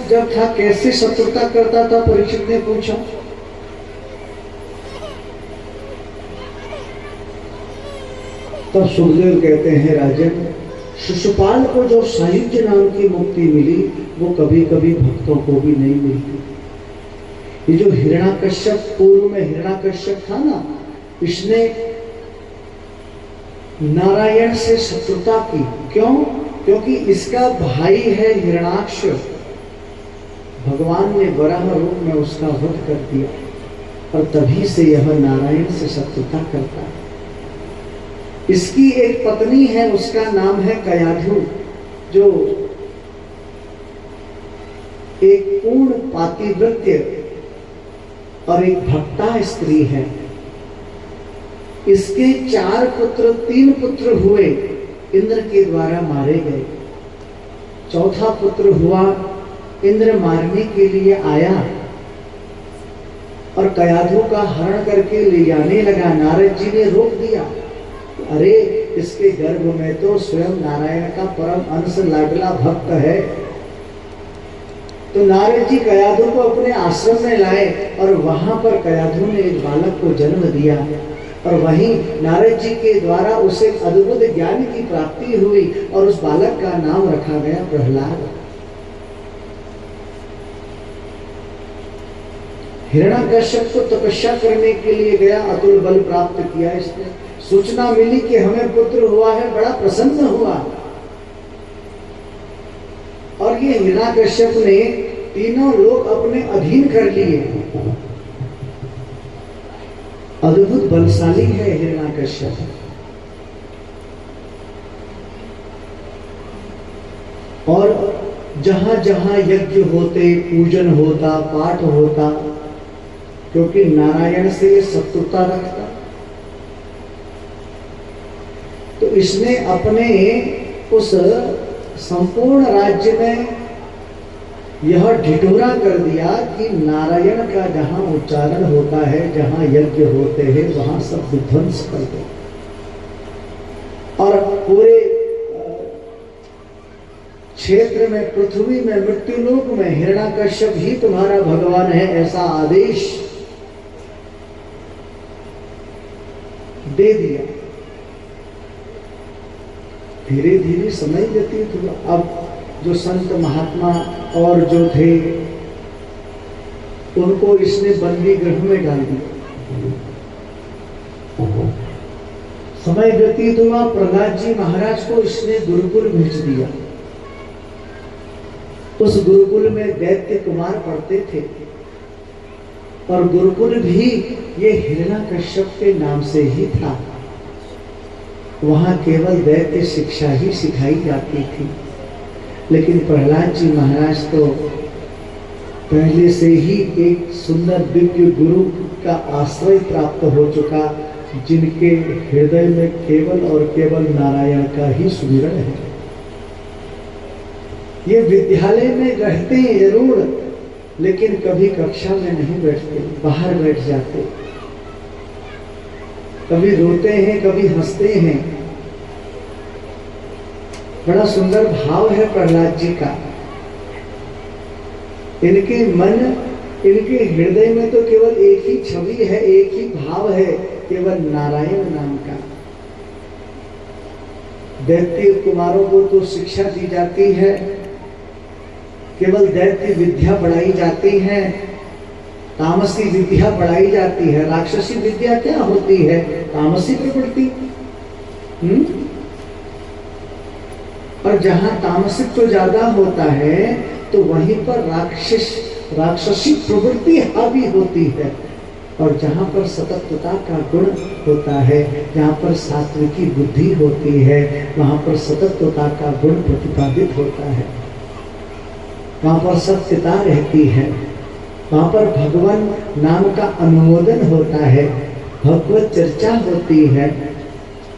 जब था कैसे शत्रुता करता था, परीक्षित ने पूछा। तब सुखदेव कहते हैं राजन, शिशुपाल को जो सायुज्य नाम की मुक्ति मिली वो कभी कभी भक्तों को भी नहीं मिलती। ये जो हिरण्याकश्यप, पूर्व में हिरण्याकश्यप था ना, इसने नारायण से शत्रुता की। क्यों? क्योंकि इसका भाई है हिरण्याक्ष। भगवान ने वराह रूप में उसका वध कर दिया, और तभी से यह नारायण से शत्रुता करता है। इसकी एक पत्नी है, उसका नाम है कयाधु, जो एक पूर्ण पातिव्रत्य और एक भक्ता स्त्री है। इसके 4 पुत्र, 3 पुत्र हुए, इंद्र के द्वारा मारे गए। चौथा पुत्र हुआ, इंद्र मारने के लिए आया और कयाधु का हरण करके ले जाने लगा। नारद जी ने रोक दिया, अरे इसके गर्भ में तो स्वयं नारायण का परम अंश लाडला भक्त है। तो नारद जी कयाधु को अपने आश्रम में लाए, और वहां पर कयाधु ने एक बालक को जन्म दिया, और वहीं नारद जी के द्वारा उसे अद्भुत ज्ञान की प्राप्ति हुई, और उस बालक का नाम रखा गया प्रहलाद। हिरण्याकश्यप को तपस्या करने के लिए गया, अतुल बल प्राप्त किया इसने, सूचना मिली कि हमें पुत्र हुआ है, बड़ा प्रसन्न हुआ। और ये हिरण्यकश्यप ने तीनों लोग अपने अधीन कर लिए। अद्भुत बलशाली है हिरण्यकश्यप। और जहां जहां यज्ञ होते, पूजन होता, पाठ होता, क्योंकि नारायण से ये शत्रुता रखता, तो इसने अपने उस संपूर्ण राज्य में यह ढिढोरा कर दिया कि नारायण का जहां उच्चारण होता है, जहां यज्ञ होते हैं, वहां सब विध्वंस कर दो। और पूरे क्षेत्र में, पृथ्वी में, मृत्युलोक में हिरण्यकश्यप ही तुम्हारा भगवान है, ऐसा आदेश दे दिया। धीरे धीरे समय व्यतीत हुआ। अब जो संत महात्मा और जो थे, उनको इसने बंदी गृह में डाल दिया। समय व्यतीत हुआ। प्रहलाद जी महाराज को इसने गुरुकुल भेज दिया। उस गुरुकुल में दैत्य कुमार पढ़ते थे, और गुरुकुल भी ये हिरण्यकश्यप के नाम से ही था। वहां केवल दैत्य शिक्षा ही सिखाई जाती थी। लेकिन प्रहलाद जी महाराज तो पहले से ही एक सुंदर दिव्य गुरु का आश्रय प्राप्त हो चुका, जिनके हृदय में केवल और केवल नारायण का ही सुमिरन है। ये विद्यालय में रहते हैं जरूर, लेकिन कभी कक्षा में नहीं बैठते, बाहर बैठ जाते। कभी रोते हैं, कभी हंसते हैं। बड़ा सुंदर भाव है प्रहलाद जी का। इनके मन, इनके हृदय में तो केवल एक ही छवि है, एक ही भाव है, केवल नारायण नाम का। दैत्य कुमारों को तो शिक्षा दी जाती है, केवल दैत्य विद्या बढ़ाई जाती है, तामसी विद्या बढ़ाई जाती है। राक्षसी विद्या क्या होती है? तामसी प्रवृत्ति। और जहां तामसिक ज्यादा होता है, तो वहीं पर राक्षसी प्रवृत्ति हावी होती है। और जहां पर सतत्वता का गुण होता है, जहां पर सात्विकी बुद्धि होती है, वहां पर सतत्वता का गुण प्रतिपादित होता है। वहां पर सत्यता रहती है, वहां पर भगवान नाम का अनुमोदन होता है, भगवत चर्चा होती है।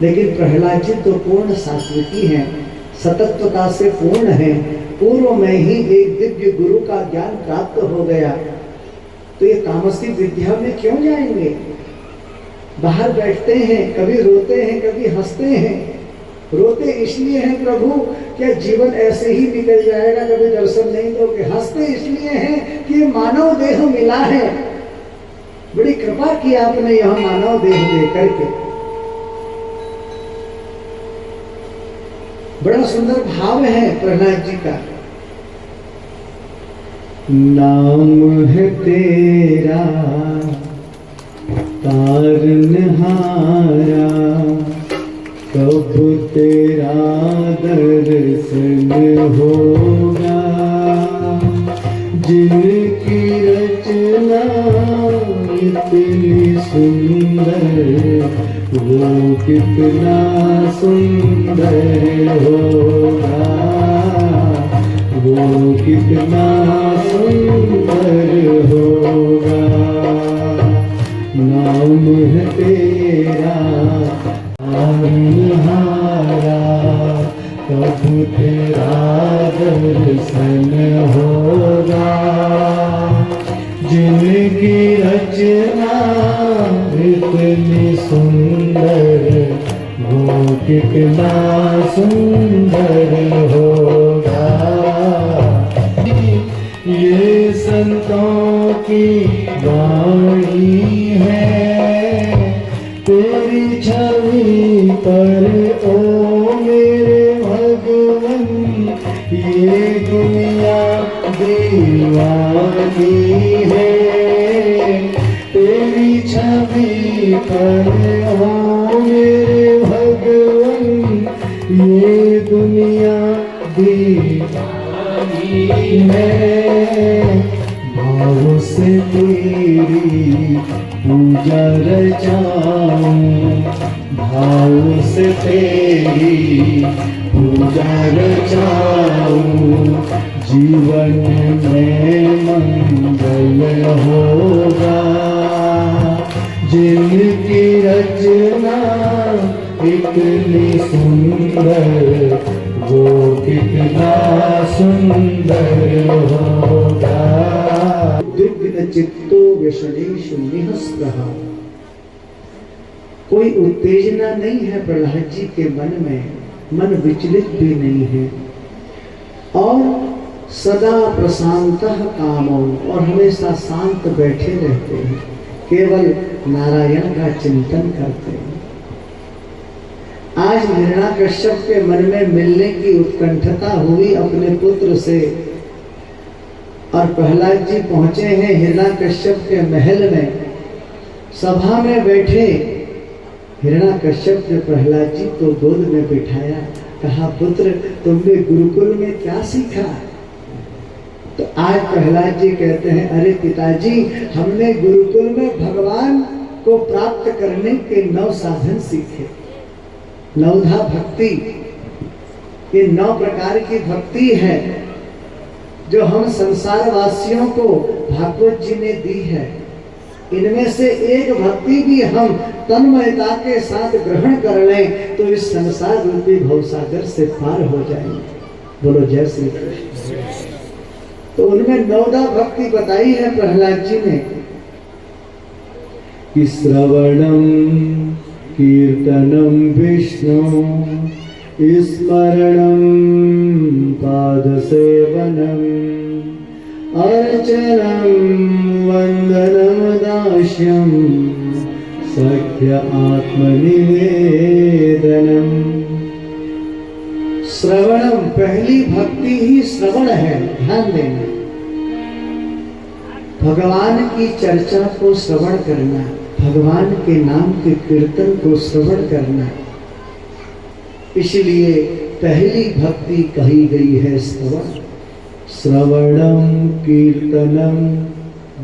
लेकिन प्रहलाद जी तो पूर्ण सात्विकी हैं, सतत्वता से पूर्ण है। पूर्व में ही एक दिव्य गुरु का ज्ञान प्राप्त हो गया, तो ये तामसी विद्या में क्यों जाएंगे? बाहर बैठते हैं, कभी रोते हैं, कभी हंसते हैं। रोते इसलिए हैं प्रभु, क्या जीवन ऐसे ही निकल जाएगा, कभी दर्शन नहीं दोगे? हंसते इसलिए हैं कि मानव देह मिला है, बड़ी कृपा की आपने यह मानव देह दे करके। बड़ा सुंदर भाव है प्रहलाद जी का। नाम है तेरा तारनहारा, कब तेरा दर्शन होगा। जिनकी रचना इतनी सुंदर, वो कितना सुंदर होगा, वो कितना सुंदर होगा। नाम है तेरा तारनहारा, कब तेरा दर्शन होगा। जिनकी रचना इतनी सुंदर, वो कितना सुंदर होगा। ये संतों की वाणी है, तेरी छवि पर ओ मेरे भगवन, ये दुनिया दीवानी है। तेरी छवि पर ओ मेरे मैं भाव से तेरी पूजा रचाऊं, भाव से तेरी पूजा रचाऊं, जीवन में मंगल होगा। जिनकी रचना इतनी सुंदर, वो कितना सुंदर होगा। दिग्न चित्तो व्यसनेषु निःस्पृह। कोई उत्तेजना नहीं है प्रहलाद जी के मन में, मन विचलित भी नहीं है, और सदा प्रशांतः कामो, और हमेशा शांत बैठे रहते हैं, केवल नारायण का चिंतन करते हैं। आज हिरण्याकश्यप के मन में मिलने की उत्कंठता हुई अपने पुत्र से, और प्रहलाद जी पहुंचे हैं हिरण्याकश्यप के महल में। सभा में बैठे हिरण्याकश्यप ने प्रहलाद जी को गोद में बिठाया, कहा पुत्र तुमने गुरुकुल में क्या सीखा? तो आज प्रहलाद जी कहते हैं अरे पिताजी, हमने गुरुकुल में भगवान को प्राप्त करने के 9 साधन सीखे। 9धा भक्ति, ये 9 प्रकार की भक्ति है जो हम संसार वासियों को भागवत जी ने दी है। इनमें से एक भक्ति भी हम तन्मयता के साथ ग्रहण कर लें तो इस संसार रूपी भवसागर से पार हो जाएंगे। बोलो जय श्री कृष्ण। तो उनमें 9धा भक्ति बताई है प्रहलाद जी ने कि श्रवणम कीर्तनम विष्णु, स्मरणम पाद सेवनम, अर्चनम वंदनम दास्यम, सख्य आत्मनिवेदनम। श्रवणम, पहली भक्ति ही श्रवण है, ध्यान देना। भगवान की चर्चा को श्रवण करना, भगवान के नाम के कीर्तन को श्रवण करना, इसलिए पहली भक्ति कही गई है श्रवण। श्रवणम कीर्तनम,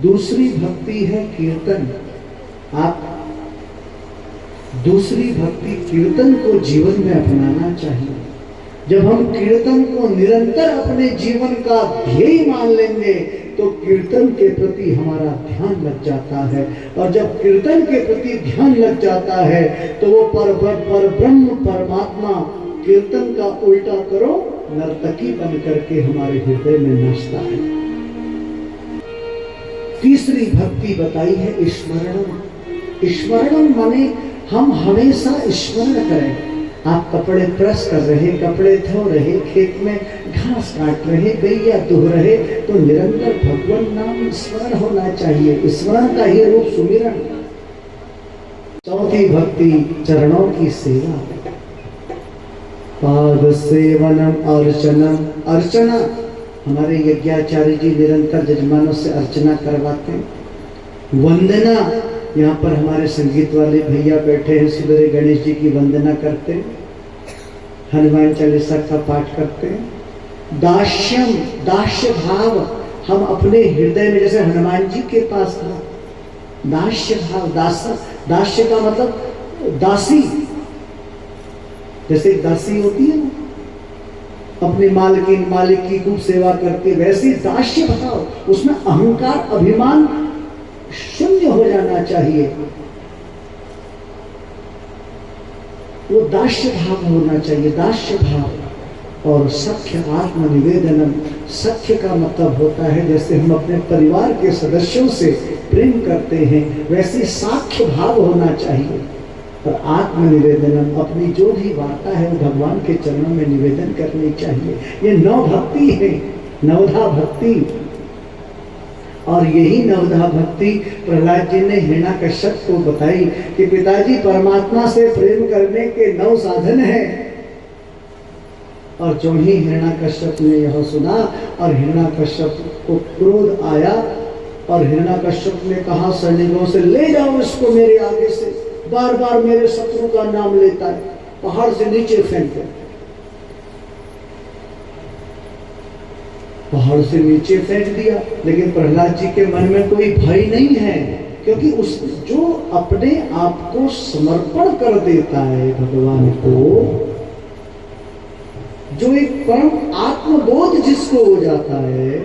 दूसरी भक्ति है कीर्तन। आप दूसरी भक्ति कीर्तन को जीवन में अपनाना चाहिए। जब हम कीर्तन को निरंतर अपने जीवन का ध्येय मान लेंगे तो कीर्तन के प्रति हमारा ध्यान लग जाता है, और जब कीर्तन के प्रति ध्यान लग जाता है तो वो पर ब्रह्म परमात्मा कीर्तन का उल्टा करो नर्तकी बन करके हमारे हृदय में नाचता है। तीसरी भक्ति बताई है स्मरणम। स्मरणम माने हम हमेशा स्मरण करें। आप कपड़े प्रेस कर रहे, कपड़े धो रहे, खेत में घास काट रहे, गैया दुह रहे, तो निरंतर भगवान नाम स्मरण होना चाहिए। स्मरण का ही रूप सुमिरन। चौथी भक्ति चरणों की सेवा, पाद सेवनम अर्चनम। अर्चना, हमारे यज्ञाचार्य जी निरंतर जजमानों से अर्चना करवाते हैं। वंदना, यहाँ पर हमारे संगीत वाले भैया बैठे हैं, सुबह गणेश जी की वंदना करते हैं, हनुमान चालीसा का पाठ करते हैं। दास्यम, दास्य भाव, हम अपने हृदय में जैसे हनुमान जी के पास था दास्य भाव। दास्य का मतलब दासी, जैसे दासी होती है ना, अपनी मालकिन मालिक की खूब सेवा करती, वैसे दास्य भाव, उसमें अहंकार अभिमान शून्य हो जाना चाहिए। वो दास्य भाव होना चाहिए, दास्य भाव। और सख्य आत्म निवेदनम, सख्य का मतलब होता है जैसे हम अपने परिवार के सदस्यों से प्रेम करते हैं वैसे साख्य भाव होना चाहिए। और आत्म निवेदनम, अपनी जो भी वार्ता है वो भगवान के चरणों में निवेदन करनी चाहिए। ये 9 भक्ति है, 9धा भक्ति। और यही 9धा भक्ति प्रहलाद जी ने हिरण्याकश्यप को बताई कि पिताजी परमात्मा से प्रेम करने के 9 साधन हैं। और जो ही हिरण्याकश्यप ने यह सुना और हिरण्याकश्यप को क्रोध आया और हिरण्याकश्यप ने कहा सैनिकों से, ले जाओ इसको मेरे आगे से, बार बार मेरे शत्रु का नाम लेता है, पहाड़ से नीचे फेंक दो। पहाड़ से नीचे फेंक दिया। लेकिन प्रहलाद जी के मन में कोई भय नहीं है, क्योंकि उस जो अपने आप को समर्पण कर देता है भगवान को, जो एक परम आत्मबोध जिसको हो जाता है,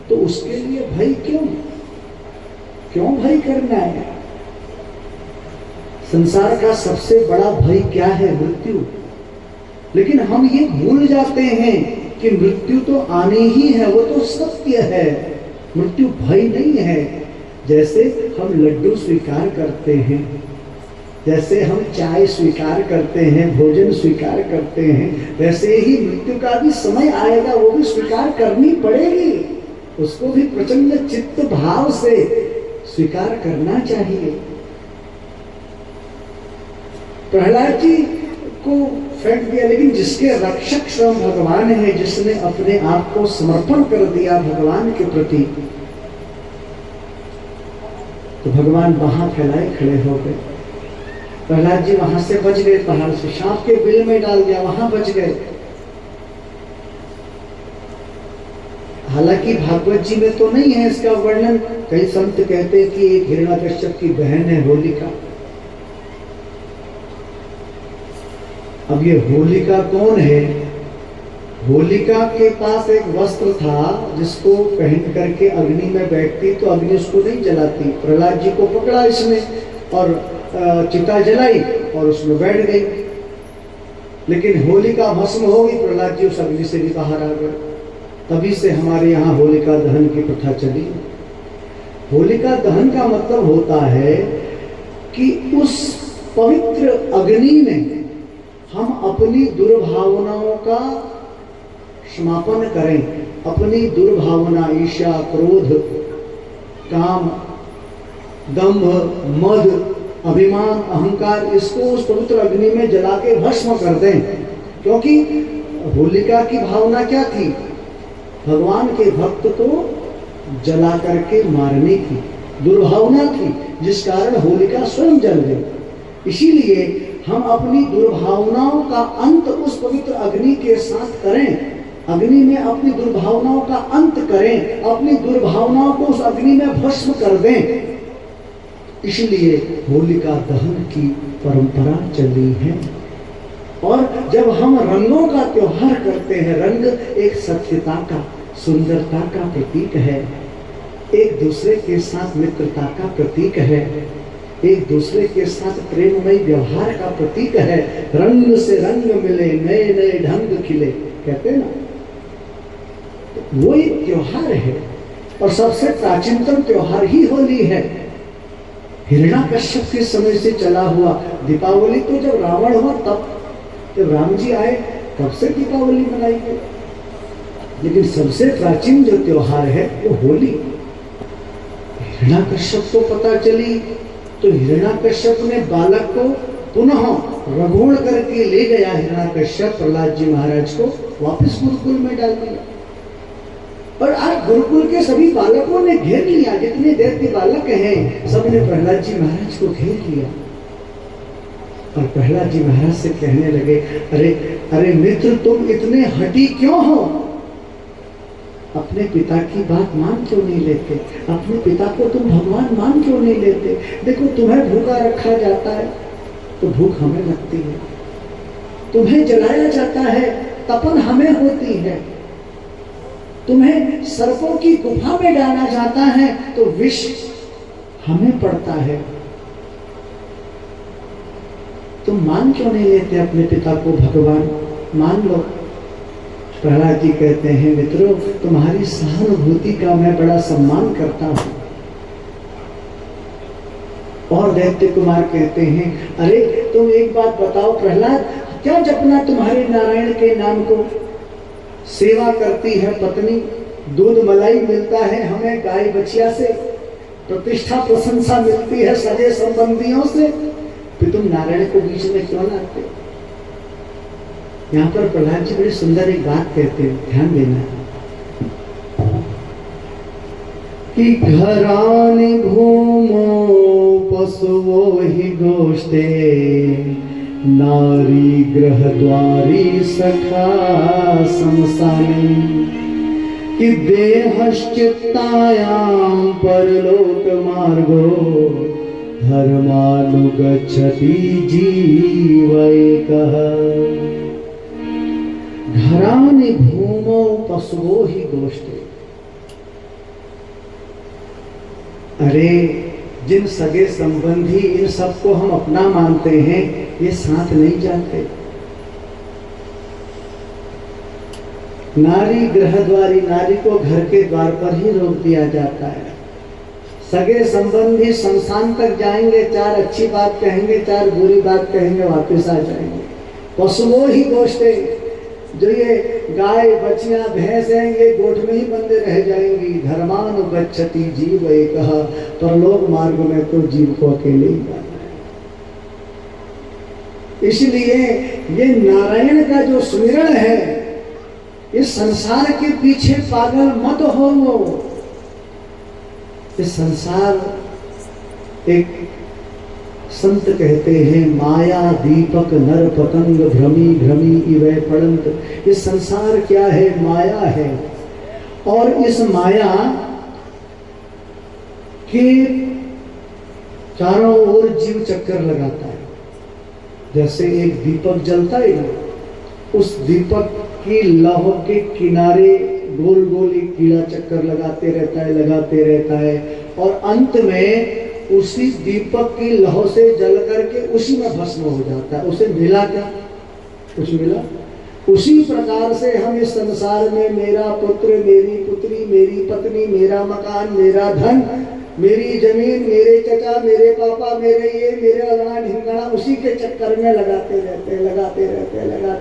तो उसके लिए भय क्यों भय करना है? संसार का सबसे बड़ा भय क्या है? मृत्यु। लेकिन हम ये भूल जाते हैं कि मृत्यु तो आनी ही है, वो तो सत्य है, मृत्यु भय नहीं है। जैसे हम लड्डू स्वीकार करते हैं, जैसे हम चाय स्वीकार करते हैं, भोजन स्वीकार करते हैं, वैसे ही मृत्यु का भी समय आएगा, वो भी स्वीकार करनी पड़ेगी। उसको भी प्रचंड चित्त भाव से स्वीकार करना चाहिए। प्रहलाद जी को फेंक दिया, लेकिन जिसके रक्षक स्वयं भगवान है, जिसने अपने आप को समर्पण कर दिया भगवान के प्रति, तो भगवान वहां फैलाए खड़े हो गए। प्रहलाद जी वहां से बच गए, पहाड़ से सांप के बिल में डाल दिया, वहां बच गए। हालांकि भागवत जी में तो नहीं है इसका वर्णन। कई संत कहते हैं कि एक हिरण्यकश्यप की बहन है होलिका। अब ये होलिका कौन है? होलिका के पास एक वस्त्र था जिसको पहन करके अग्नि में बैठती तो अग्नि उसको नहीं जलाती। प्रहलाद जी को पकड़ा इसने और चिता जलाई और उसमें बैठ गई, लेकिन होलिका भस्म हो गई। प्रहलाद जी उस अग्नि से भी बाहर आ गए। तभी से हमारे यहाँ होलिका दहन की प्रथा चली। होलिका दहन का मतलब होता है कि उस पवित्र अग्नि में हम अपनी दुर्भावनाओं का समापन करें। अपनी दुर्भावना, ईर्ष्या, क्रोध, काम, दंभ, मद, अभिमान, अहंकार, इसको उस पवित्र अग्नि में जला के भस्म कर दें। क्योंकि होलिका की भावना क्या थी? भगवान के भक्त को जला करके मारने की दुर्भावना थी, जिस कारण होलिका स्वयं जल गई। इसीलिए हम अपनी दुर्भावनाओं का अंत उस पवित्र अग्नि के साथ करें। अग्नि में अपनी दुर्भावनाओं का अंत करें, अपनी दुर्भावनाओं को उस अग्नि में भस्म कर दें। इसलिए होलिका दहन की परंपरा चली है। और जब हम रंगों का त्योहार करते हैं, रंग एक सत्यता का, सुंदरता का प्रतीक है, एक दूसरे के साथ मित्रता का प्रतीक है, एक दूसरे के साथ प्रेममय व्यवहार का प्रतीक है। रंग से रंग मिले, नए नए ढंग खिले, कहते हैं ना। वो एक त्योहार है और सबसे प्राचीनतम त्योहार ही होली है। हिरण्याकश्यप के समय से चला हुआ दीपावली तो जब रावण हुआ तब, जब राम जी आए तब से दीपावली मनाई गई। लेकिन सबसे प्राचीन जो त्योहार है वो होली। हिरण्याकश्यप को पता चली तो हिरण्याकश्यप ने बालक को पुनः रगोड़ करके ले गया। हिरण्याकश्यप प्रहलाद जी महाराज को वापस गुरुकुल में डाल दिया। और आज गुरुकुल के सभी बालकों ने घेर लिया, जितने दैत्य बालक हैं सबने प्रहलाद जी महाराज को घेर लिया। और प्रहलाद जी महाराज से कहने लगे, अरे अरे मित्र, तुम इतने हठी क्यों हो? अपने पिता की बात मान क्यों नहीं लेते? अपने पिता को तुम भगवान मान क्यों नहीं लेते? देखो, तुम्हें भूखा रखा जाता है तो भूख हमें लगती है, तुम्हें जलाया जाता है तपन हमें होती है, तुम्हें सर्पों की गुफा में डाला जाता है तो विष हमें पड़ता है। तुम मान क्यों नहीं लेते अपने पिता को भगवान? मान लो। प्रहलाद जी कहते हैं, मित्रों, तुम्हारी सहानुभूति का मैं बड़ा सम्मान करता हूं। और दैत्य कुमार कहते हैं, अरे तुम एक बात बताओ प्रहलाद, क्या जपना तुम्हारे नारायण के नाम को? सेवा करती है पत्नी, दूध मलाई मिलता है हमें गाय बछिया से, प्रतिष्ठा प्रशंसा मिलती है सगे संबंधियों से, फिर तुम नारायण को बीच में क्यों लाते? यहाँ पर प्रहलाद जी बड़ी सुंदर एक बात कहते हैं, ध्यान देना, कि घरानी भूमो पशुओ ही गोष्ठे, नारी ग्रह द्वारी सखा समसानी, कि देहश्चित्तायां परलोक मार्गो धर्मानुगच्छति जीवैकः घरानि भूमौ पशवो हि गोष्ठे। अरे जिन सगे संबंधी इन सबको हम अपना मानते हैं, ये साथ नहीं जाते। नारी गृहद्वारी, नारी को घर के द्वार पर ही रोक दिया जाता है। सगे संबंधी शमशान तक जाएंगे, चार अच्छी बात कहेंगे, चार बुरी बात कहेंगे, वापस आ जाएंगे। पशुओं ही गोष्ठे, जो ये गाय बछियां भैंस हैं, ये गोठ में ही बंदे रह जाएंगी। धर्मानुगच्छति जीव एकः, परलोक मार्ग में तो जीव को अकेले ही जाना है। इसलिए ये नारायण का जो स्मरण है, इस संसार के पीछे पागल मत हो। इस संसार, एक संत कहते हैं, माया दीपक नर पतंग भ्रमी भ्रमी इवै पड़ंत। इस संसार क्या है? माया है। और इस माया के चारों ओर जीव चक्कर लगाता है। जैसे एक दीपक जलता है ना, उस दीपक की लौ के किनारे गोल गोल एक कीड़ा चक्कर लगाते रहता है और अंत में उसी दीपक की लौ से जल करके उसी में भस्म हो जाता है। उसे मिला क्या? कुछ मिला? उसी प्रकार से हम इस संसार में मेरा पुत्र, मेरी पुत्री, मेरी पत्नी, मेरा मकान, मेरा धन, मेरी जमीन, मेरे चचा, मेरे पापा, मेरे ये, मेरे अगना ढिंगना, उसी के चक्कर में लगाते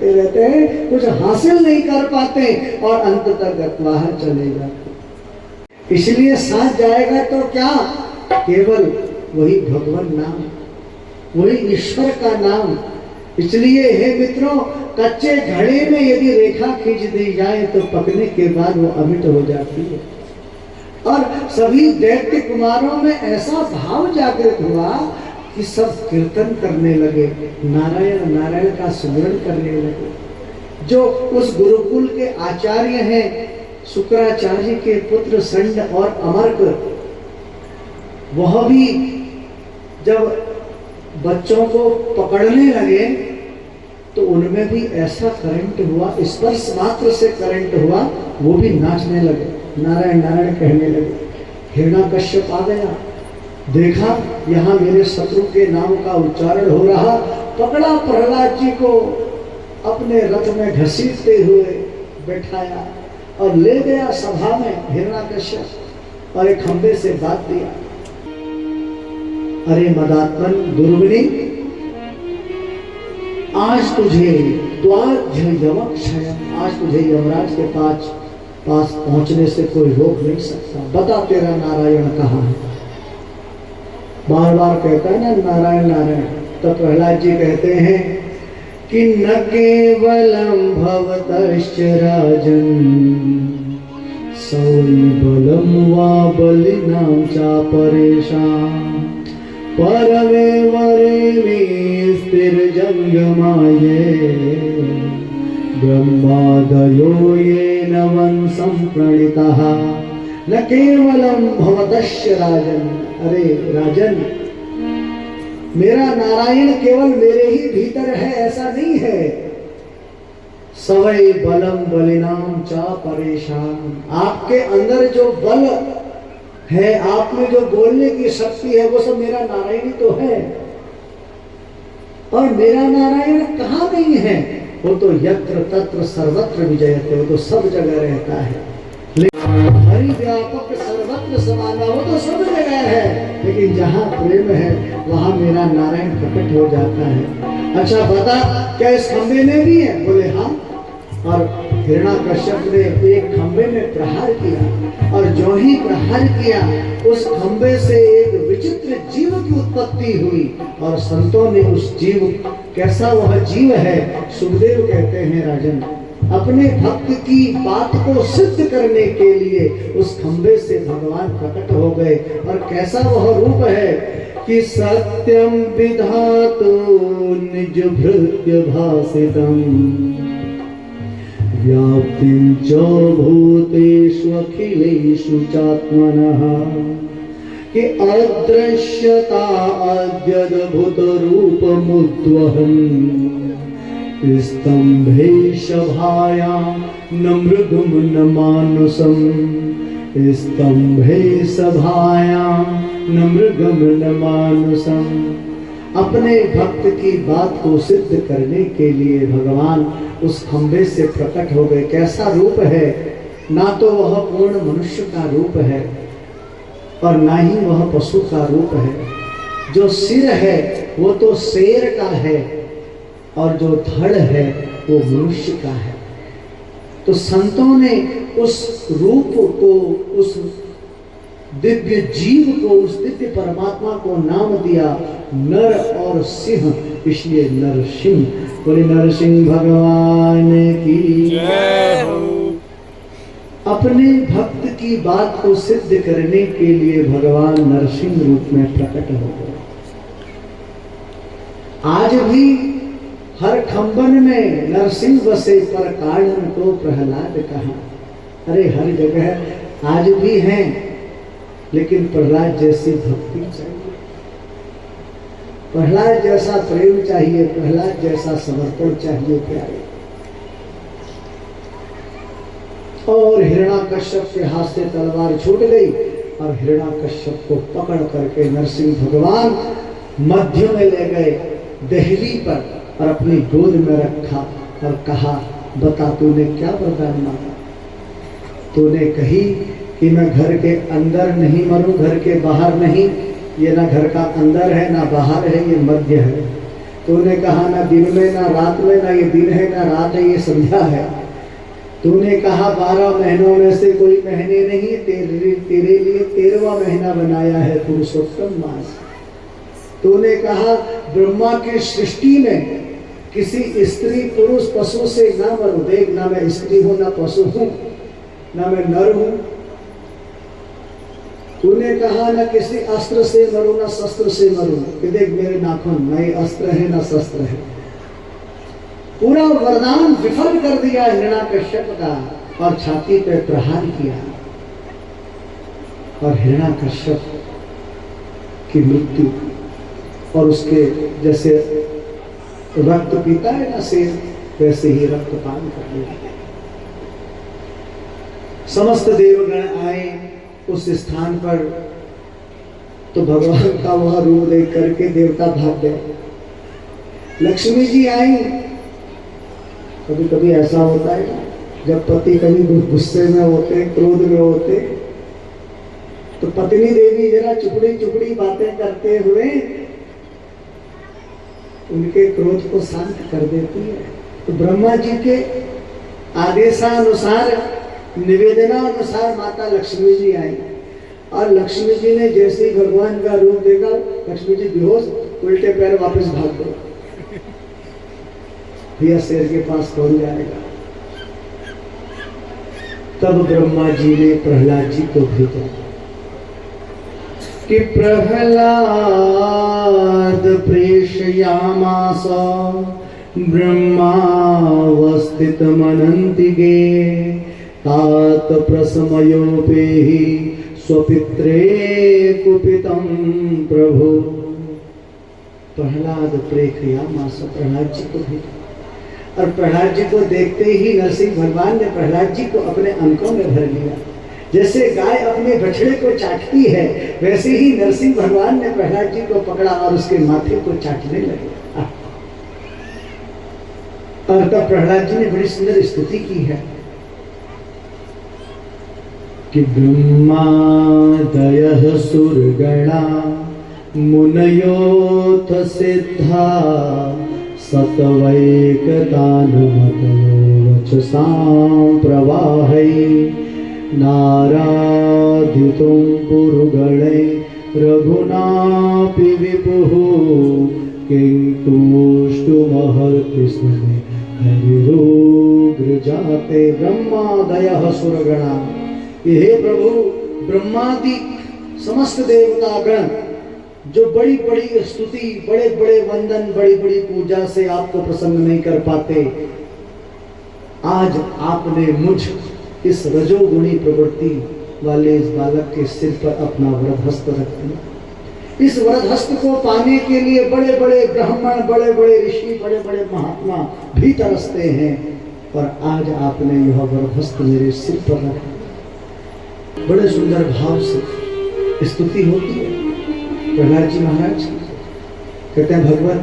रहते हैं, कुछ हासिल नहीं कर पाते और अंत तक बाहर चले जाते। इसलिए साथ जाएगा तो क्या? केवल वही भगवान नाम, वही ईश्वर का नाम। इसलिए हे मित्रों, कच्चे घड़े में यदि रेखा खींच दी जाए तो पकने के बाद वो अमिट हो जाती है। और सभी दैत्य कुमारों में ऐसा भाव जागृत हुआ कि सब कीर्तन करने लगे, नारायण नारायण का स्मरण करने लगे। जो उस गुरुकुल के आचार्य हैं, शुक्राचार्य के पुत्र संड और अमर्क, वह भी जब बच्चों को पकड़ने लगे तो उनमें भी ऐसा करंट हुआ, स्पर्श मात्र से करंट हुआ, वो भी नाचने लगे, नारायण नारायण कहने लगे। हिरण्याकश्यप आ गया, देखा यहाँ मेरे शत्रु के नाम का उच्चारण हो रहा, पकड़ा प्रहलाद जी को, अपने रथ में घसीटते हुए बैठाया और ले गया सभा में हिरण्याकश्यप और एक खंबे से बात दिया, अरे मदात्मन दुर्विनी, आज तुझे आज तुझे यमराज के पास पहुंचने से कोई रोक नहीं सकता। बता तेरा नारायण कहाँ है? बार बार कहता है ना नारायण नारायण। तो प्रहलाद जी कहते हैं कि न केवलम भवतश्च राजन सौरि बलम वा बलिनां चा परेशान परवे वरे में स्थिर जंगमाये ब्रह्मादयो ये नवन संप्रणितः न केवलम भवतश्च राजन। अरे राजन, मेरा नारायण केवल मेरे ही भीतर है ऐसा नहीं है। सवै बलम बलिनाम चा परेशान, आपके अंदर जो बल है, आप में जो बोलने की शक्ति है, वो सब मेरा नारायण ही तो है। और मेरा नारायण कहाँ नहीं है? वो तो यत्र तत्र सर्वत्र विजयते, वो तो सब जगह रहता है। हरि व्यापक सर्वत्र समाना, वो तो सब जगह है, लेकिन जहाँ प्रेम है वहाँ मेरा नारायण प्रकट हो जाता है। अच्छा बता, क्या इस खंबे में भी है? बोले हाँ। और हिरण्याकश्यप ने एक खंबे में प्रहार किया और जो ही प्रहार किया उस खंबे से एक विचित्र जीव की उत्पत्ति हुई और संतों ने उस जीव, कैसा वह जीव है, सुखदेव कहते हैं राजन, अपने भक्त की बात को सिद्ध करने के लिए उस खंबे से भगवान प्रकट हो गए। और कैसा वह रूप है कि सत्यम विधातु निज भृत्य भासितम व्याप्तिं च भूतेषु अखिलेषु चात्मनः कि अदृश्यता अद्यद्भुत रूपमुद्वहन् स्तंभे सभायां न मृगं न मानुषं स्तंभे सभायां न मृगं न मानुषं। अपने भक्त की बात को सिद्ध करने के लिए भगवान उस खंभे से प्रकट हो गए। कैसा रूप है? ना तो वह पूर्ण मनुष्य का रूप है और ना ही वह पशु का रूप है। जो सिर है वो तो शेर का है और जो धड़ है वो मनुष्य का है। तो संतों ने उस रूप को, उस दिव्य जीव को, उस दिव्य परमात्मा को नाम दिया नर और सिंह, इसलिए नरसिंह। बोले नरसिंह भगवान की जय हो। अपने भक्त की बात को सिद्ध करने के लिए भगवान नरसिंह रूप में प्रकट हो गए। आज भी हर खंबन में नरसिंह बसे पर कारण को प्रहलाद कहा। अरे हर जगह आज भी हैं, लेकिन प्रहलाद जैसी भक्ति चाहिए, प्रहलाद जैसा प्रेम चाहिए, प्रहलाद जैसा समर्पण चाहिए प्यारे। और हिरण्याकश्यप के हाथ से तलवार छूट गई और हिरण्याकश्यप को पकड़ करके नरसिंह भगवान मध्य में ले गए दहली पर और अपनी गोद में रखा और कहा, बता तूने क्या वरदान मांगा? तूने कही कि मैं घर के अंदर नहीं मरूं, घर के बाहर नहीं। ये ना घर का अंदर है ना बाहर है, ये मध्य है। तूने कहा ना दिन में ना रात में, ना ये दिन है ना रात है, ये संध्या है। तूने कहा 12 महीनों में से कोई महीने नहीं, तेरे लिए 13वां महीना बनाया है पुरुषोत्तम मास। तूने कहा ब्रह्मा की सृष्टि में किसी स्त्री पुरुष पशु से ना मरूं। देख, ना मैं स्त्री हूं ना पशु हूं, ना मैं नर हूं। तूने कहा ना किसी अस्त्र से मरूं ना शस्त्र से मरूं, कि देख मेरे नाखून, ना ये अस्त्र है ना शस्त्र है। पूरा वरदान विफल कर दिया हिरण्याकश्यप का और छाती पे प्रहार किया और हिरण्याकश्यप की मृत्यु। और उसके जैसे रक्त पीता है ना शेर, वैसे ही रक्तपान कर दिया। समस्त देवगण आए उस स्थान पर, तो भगवान का वह रूप देख करके देवता भाग गए। लक्ष्मी जी आई। कभी कभी ऐसा होता है जब पति कभी गुस्से में होते, क्रोध में होते, तो पत्नी देवी जरा चुपड़ी चुपड़ी बातें करते हुए उनके क्रोध को शांत कर देती है। तो ब्रह्मा जी के आदेशानुसार, निवेदनानुसार माता लक्ष्मी जी आई और लक्ष्मी जी ने जैसे ही भगवान का रूप देखा, लक्ष्मी जी बेहोश, उल्टे पैर वापस भाग गए। भैया शेर के पास कौन जाएगा? तब ब्रह्मा जी ने प्रहलाद जी को भेजा कि प्रहलाद प्रेषयामास ब्रह्मावस्थितमनन्तिके तात प्रसमयोपेहि स्वपित्रे कुपितं प्रभु। प्रहलाद प्रेषयामास, प्रहलाद जी को भेजा और प्रहलाद जी को देखते ही नरसिंह भगवान ने प्रहलाद जी को अपने अंकों में भर लिया। जैसे गाय अपने बछड़े को चाटती है, वैसे ही नरसिंह भगवान ने प्रहलाद जी को पकड़ा और उसके माथे को चाटने लगे। और तब प्रहलाद जी ने बड़ी सुंदर स्तुति की है कि ब्रह्मादयः सुरगणा मुनयोऽथ सिद्धा सतवैकतानुमतयो वचसां प्रवाहै नाराधितुं पुरुगणै रघुनापि विपुः किं तुष्टुमहर्ति स्मरे हरिरुग्र जाते। ब्रह्मादयः सुरगणा, हे प्रभु ब्रह्मादि समस्त देवता गण जो बड़ी बड़ी स्तुति, बड़े बड़े वंदन, बड़ी बड़ी पूजा से आपको प्रसन्न नहीं कर पाते, आज आपने मुझ इस रजोगुणी प्रवृत्ति वाले इस बालक के सिर पर अपना वरदहस्त रख दिया। इस वरदहस्त को पाने के लिए बड़े बड़े ब्राह्मण, बड़े बड़े ऋषि, बड़े बड़े महात्मा भी तरसते हैं, और आज आपने यह वरदहस्त मेरे सिर पर रखा। बड़े सुंदर भाव से स्तुति होती है प्रहलाद जी महाराज की। कहते हैं भगवत,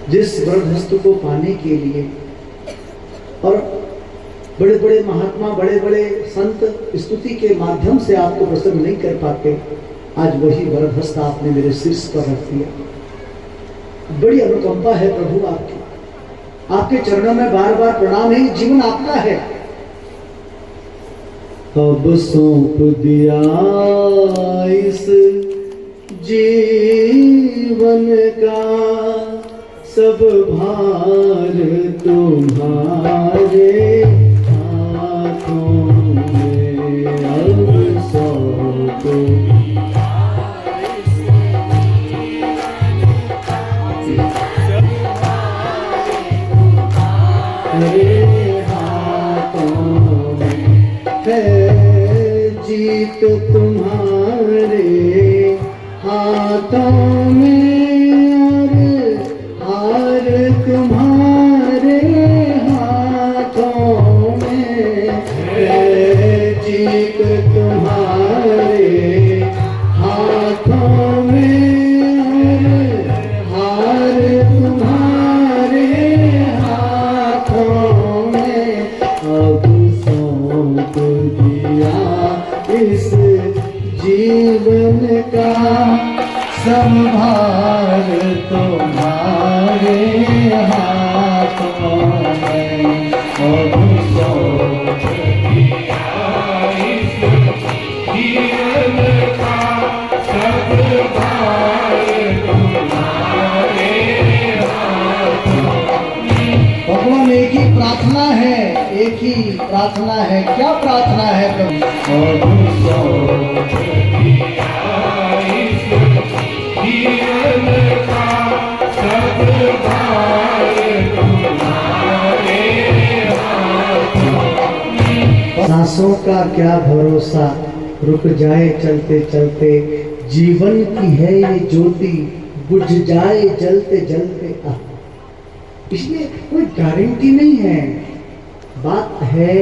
जिस वरदहस्त को पाने के लिए और बड़े बड़े महात्मा, बड़े बड़े संत स्तुति के माध्यम से आपको प्रसन्न नहीं कर पाते, आज वही वरदहस्त आपने मेरे सिर पर रख दिया। बड़ी अनुकंपा है प्रभु आपकी, आपके चरणों में बार बार प्रणाम है, जीवन आपका है। अब सौंप दिया इस जीवन का सब भार तुम्हारे हाथों में। अब सौंप जीत तुम्हारे हाथों में, और हार तुम्हारे हाथों में। जीत तुम्हारे हाथों में, और हार तुम्हारे हाथों में। अब सौंप दिया इस जीवन का संभार तुम्हारे हाथों में। अब सौंप दिया इस जीवन का संभार तुम्हारे हाथों में। भगवान एक ही प्रार्थना है, एक ही प्रार्थना है। क्या प्रार्थना है प्रभु? सांसों का क्या भरोसा, रुक जाए चलते चलते। जीवन की है ये ज्योति, बुझ जाए जलते जलते। इसलिए कोई गारंटी नहीं है। बात है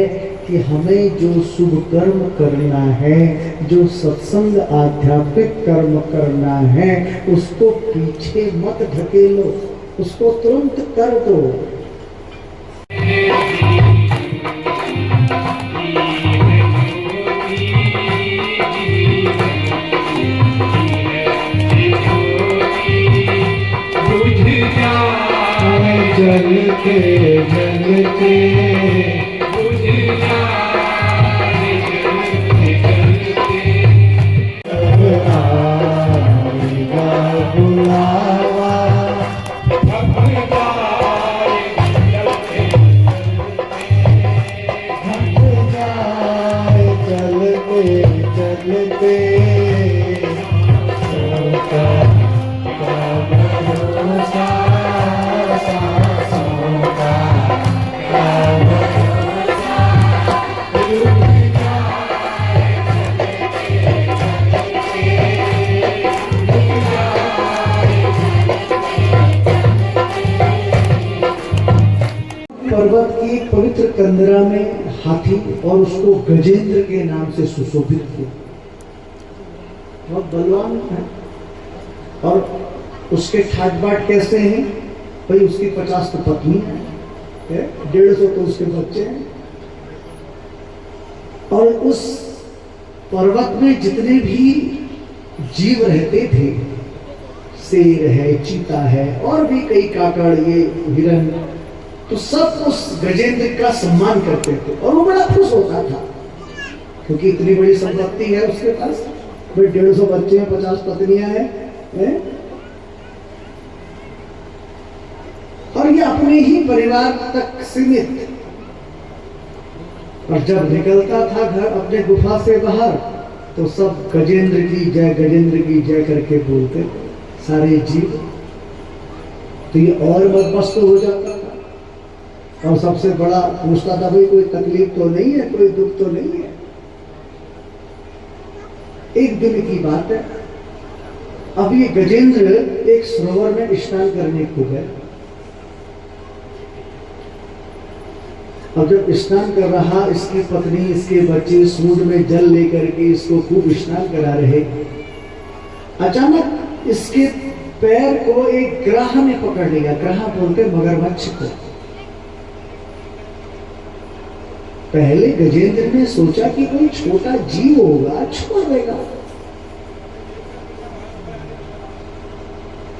कि हमें जो शुभ कर्म करना है, जो सत्संग आध्यात्मिक कर्म करना है, उसको पीछे मत ढकेलो, उसको तुरंत कर दो। जलते जलते बुझ जाए, जलते आएगा बुलावा। थक जाए जलते जलते पर्वत की पवित्र कंदरा में हाथी और उसको गजेंद्र के नाम से सुशोभित किया। बहुत बलवान है। और उसके ठाट बाट कैसे हैं भाई? उसकी 50 तो पत्नी है, 150 तो उसके बच्चे हैं। और उस पर्वत में जितने भी जीव रहते थे, शेर है, चीता है, और भी कई काकड़, ये हिरन, तो सब उस गजेंद्र का सम्मान करते थे। और वो बड़ा खुश होता था क्योंकि इतनी बड़ी संपत्ति है उसके पास। भाई 150 बच्चे हैं, 50 पत्नियां हैं, और ये अपने ही परिवार तक सीमित। और जब निकलता था घर अपने गुफा से बाहर, तो सब गजेंद्र की जय, गजेंद्र की जय करके बोलते थे सारे जीव। तो ये और मदमस्त हो जाता था। और सबसे बड़ा पूछता था, भाई कोई तकलीफ तो नहीं है, कोई दुख तो नहीं है। एक दिन की बात है, अब ये गजेंद्र एक सरोवर में स्नान करने को गए। अब जब स्नान कर रहा, इसकी पत्नी इसके बच्चे सूंड में जल लेकर के इसको खूब स्नान करा रहे। अचानक इसके पैर को एक ग्राह ने पकड़ लिया। ग्राह बोलते मगरमच्छ को। पहले गजेंद्र ने सोचा कि कोई छोटा जीव होगा, छोड़ देगा,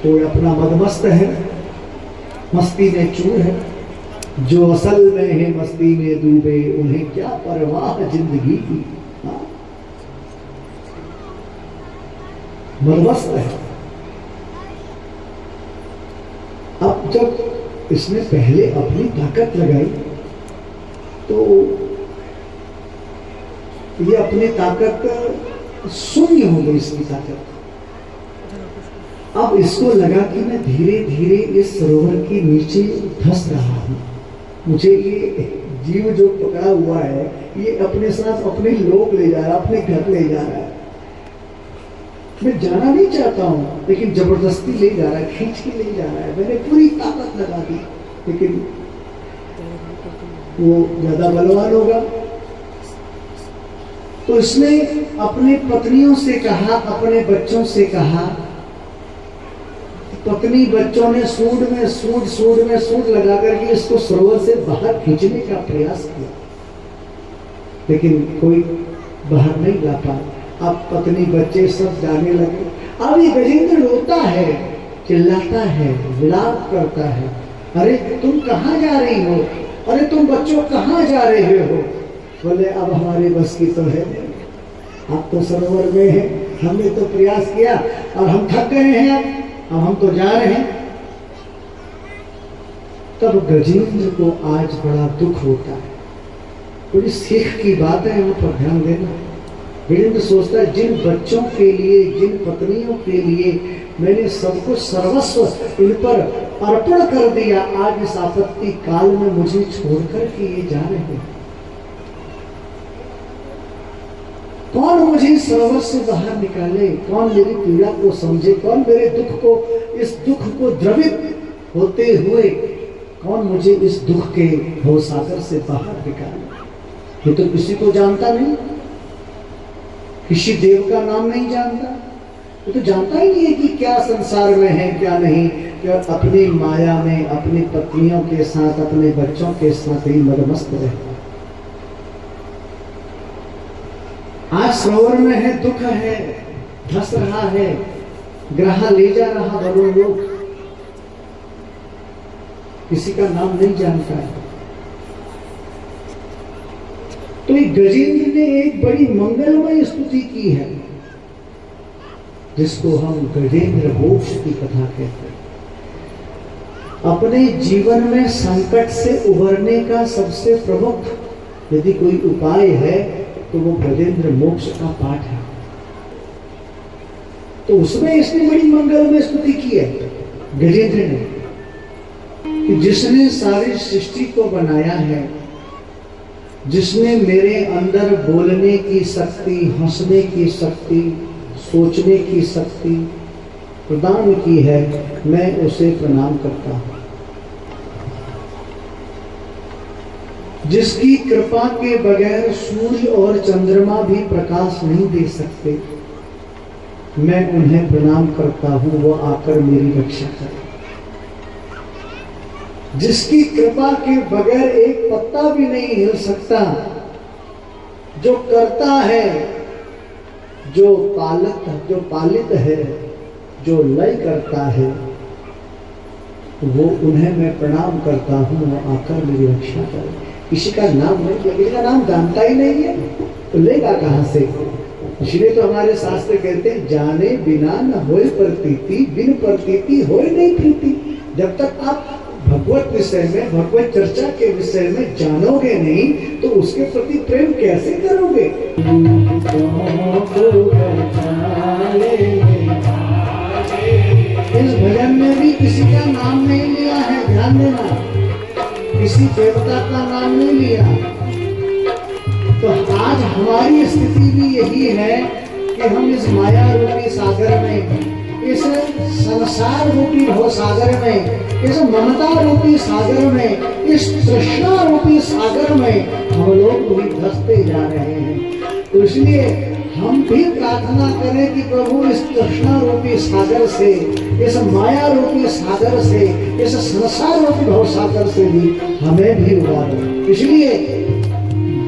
तो अपना मदमस्त है, मस्ती में चूर है। जो असल में है मस्ती में डूबे, उन्हें क्या परवाह जिंदगी की। मदमस्त है। अब जब इसने पहले अपनी ताकत लगाई तो ये अपनी ताकत शून्य हो गई, इसकी ताकत। अब इसको लगा कि मैं धीरे धीरे इस सरोवर के नीचे धंस रहा हूं। मुझे ये जीव जो पकड़ा हुआ है ये अपने साथ अपने लोक ले जा रहा है, अपने घर ले जा रहा है। मैं जाना नहीं चाहता हूं, लेकिन जबरदस्ती ले जा रहा है, खींच के ले जा रहा है। मैंने पूरी ताकत लगा दी, लेकिन वो ज्यादा बलवान होगा। तो इसने अपने पत्नियों से कहा, अपने बच्चों से कहा। पत्नी बच्चों ने सूंड में लगा करके इसको सरोवर से बाहर खींचने का प्रयास किया, लेकिन कोई बाहर नहीं ला पाया। अब पत्नी बच्चे सब जाने लगे। अब ये गजेंद्र रोता है, चिल्लाता है, विलाप करता है, अरे तुम कहाँ जा रही हो, अरे तुम बच्चों कहाँ जा रहे हो। बोले अब हमारे बस की तो है नहीं, आप तो सरोवर में हैं, हमने तो प्रयास किया और हम थक गए हैं, अब हम तो जा रहे हैं। तब गजेंद्र को आज बड़ा दुख होता है। बड़ी सीख की बात है, यहाँ पर ध्यान देना। गजेंद्र सोचता है जिन बच्चों के लिए, जिन पत्नियों के लिए मैंने सब कुछ सर्वस्व इन पर अर्पण कर दिया, आज इस आपत्ति काल में मुझे छोड़कर के ये जा रहे हैं। कौन मुझे इस सरोवर से बाहर निकाले, कौन मेरी पीड़ा को समझे, कौन मेरे दुख को, इस दुख को द्रवित होते हुए कौन मुझे इस दुख के भवसागर से बाहर निकाले। ये तो किसी को जानता नहीं, किसी देव का नाम नहीं जानता, ये तो जानता ही नहीं है कि क्या संसार में है क्या नहीं, क्या अपनी माया में अपनी पत्नियों के साथ, अपने बच्चों के साथ ही मदमस्त रहता। आज सरोवर में है, दुख है, धस रहा है, ग्रह ले जा रहा वरुण लोग, किसी का नाम नहीं जानता है। तो ये गजेंद्र ने एक बड़ी मंगलमय स्तुति की है, जिसको हम गजेंद्र मोक्ष की कथा कहते हैं। अपने जीवन में संकट से उभरने का सबसे प्रमुख यदि कोई उपाय है तो वो गजेंद्र मोक्ष का पाठ है। तो उसमें इसने बड़ी मंगलमय स्तुति की है गजेंद्र ने, कि जिसने सारी सृष्टि को बनाया है, जिसने मेरे अंदर बोलने की शक्ति, हंसने की शक्ति, सोचने की शक्ति प्रदान की है, मैं उसे प्रणाम करता हूं। जिसकी कृपा के बगैर सूर्य और चंद्रमा भी प्रकाश नहीं दे सकते, मैं उन्हें प्रणाम करता हूं, वो आकर मेरी रक्षा करें। जिसकी कृपा के बगैर एक पत्ता भी नहीं हिल सकता, जो करता है, जो पालित है, जो लय करता है, वो उन्हें मैं प्रणाम करता हूं, वो आकर मेरी रक्षा करें। किसी का नाम नहीं, किसी का नाम जानता ही नहीं है तो लेगा कहां से। इसलिए तो हमारे शास्त्र कहते हैं, जाने बिना न होए प्रतीति, बिन प्रतीति होए नहीं प्रीति। जब तक आप भगवत विषय में, भगवत चर्चा के विषय में जानोगे नहीं तो उसके प्रति प्रेम कैसे करोगे। इस भजन में भी किसी का नाम नहीं लिया है, ध्यान देना। किसी देवता का नाम नहीं लिया। तो आज हमारी स्थिति भी यही है कि हम इस माया रूपी सागर में, इस संसार रूपी भव सागर में, इस ममता रूपी सागर में, इस तृष्णा रूपी सागर में हम लोग भी धंसते जा रहे हैं। तो इसलिए हम भी प्रार्थना करें कि प्रभु इस तृष्णा रूपी सागर से, इस माया रूपी सागर से, इस संसार रूपी भव सागर से भी हमें भी उबारो। इसलिए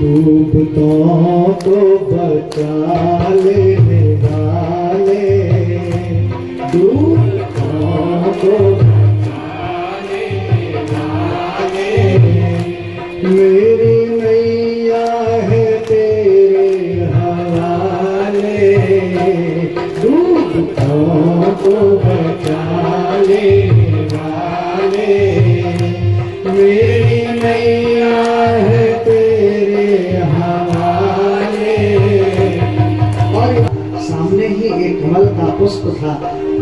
डूबतों को बचा लेने वाले, डूबतों को बचा लेने वाले, मेरी नैया है तेरे हवाले, डूबतों को बचा लेने वाले, मेरी नैया है सामने ही एक कमल का पुष्प था,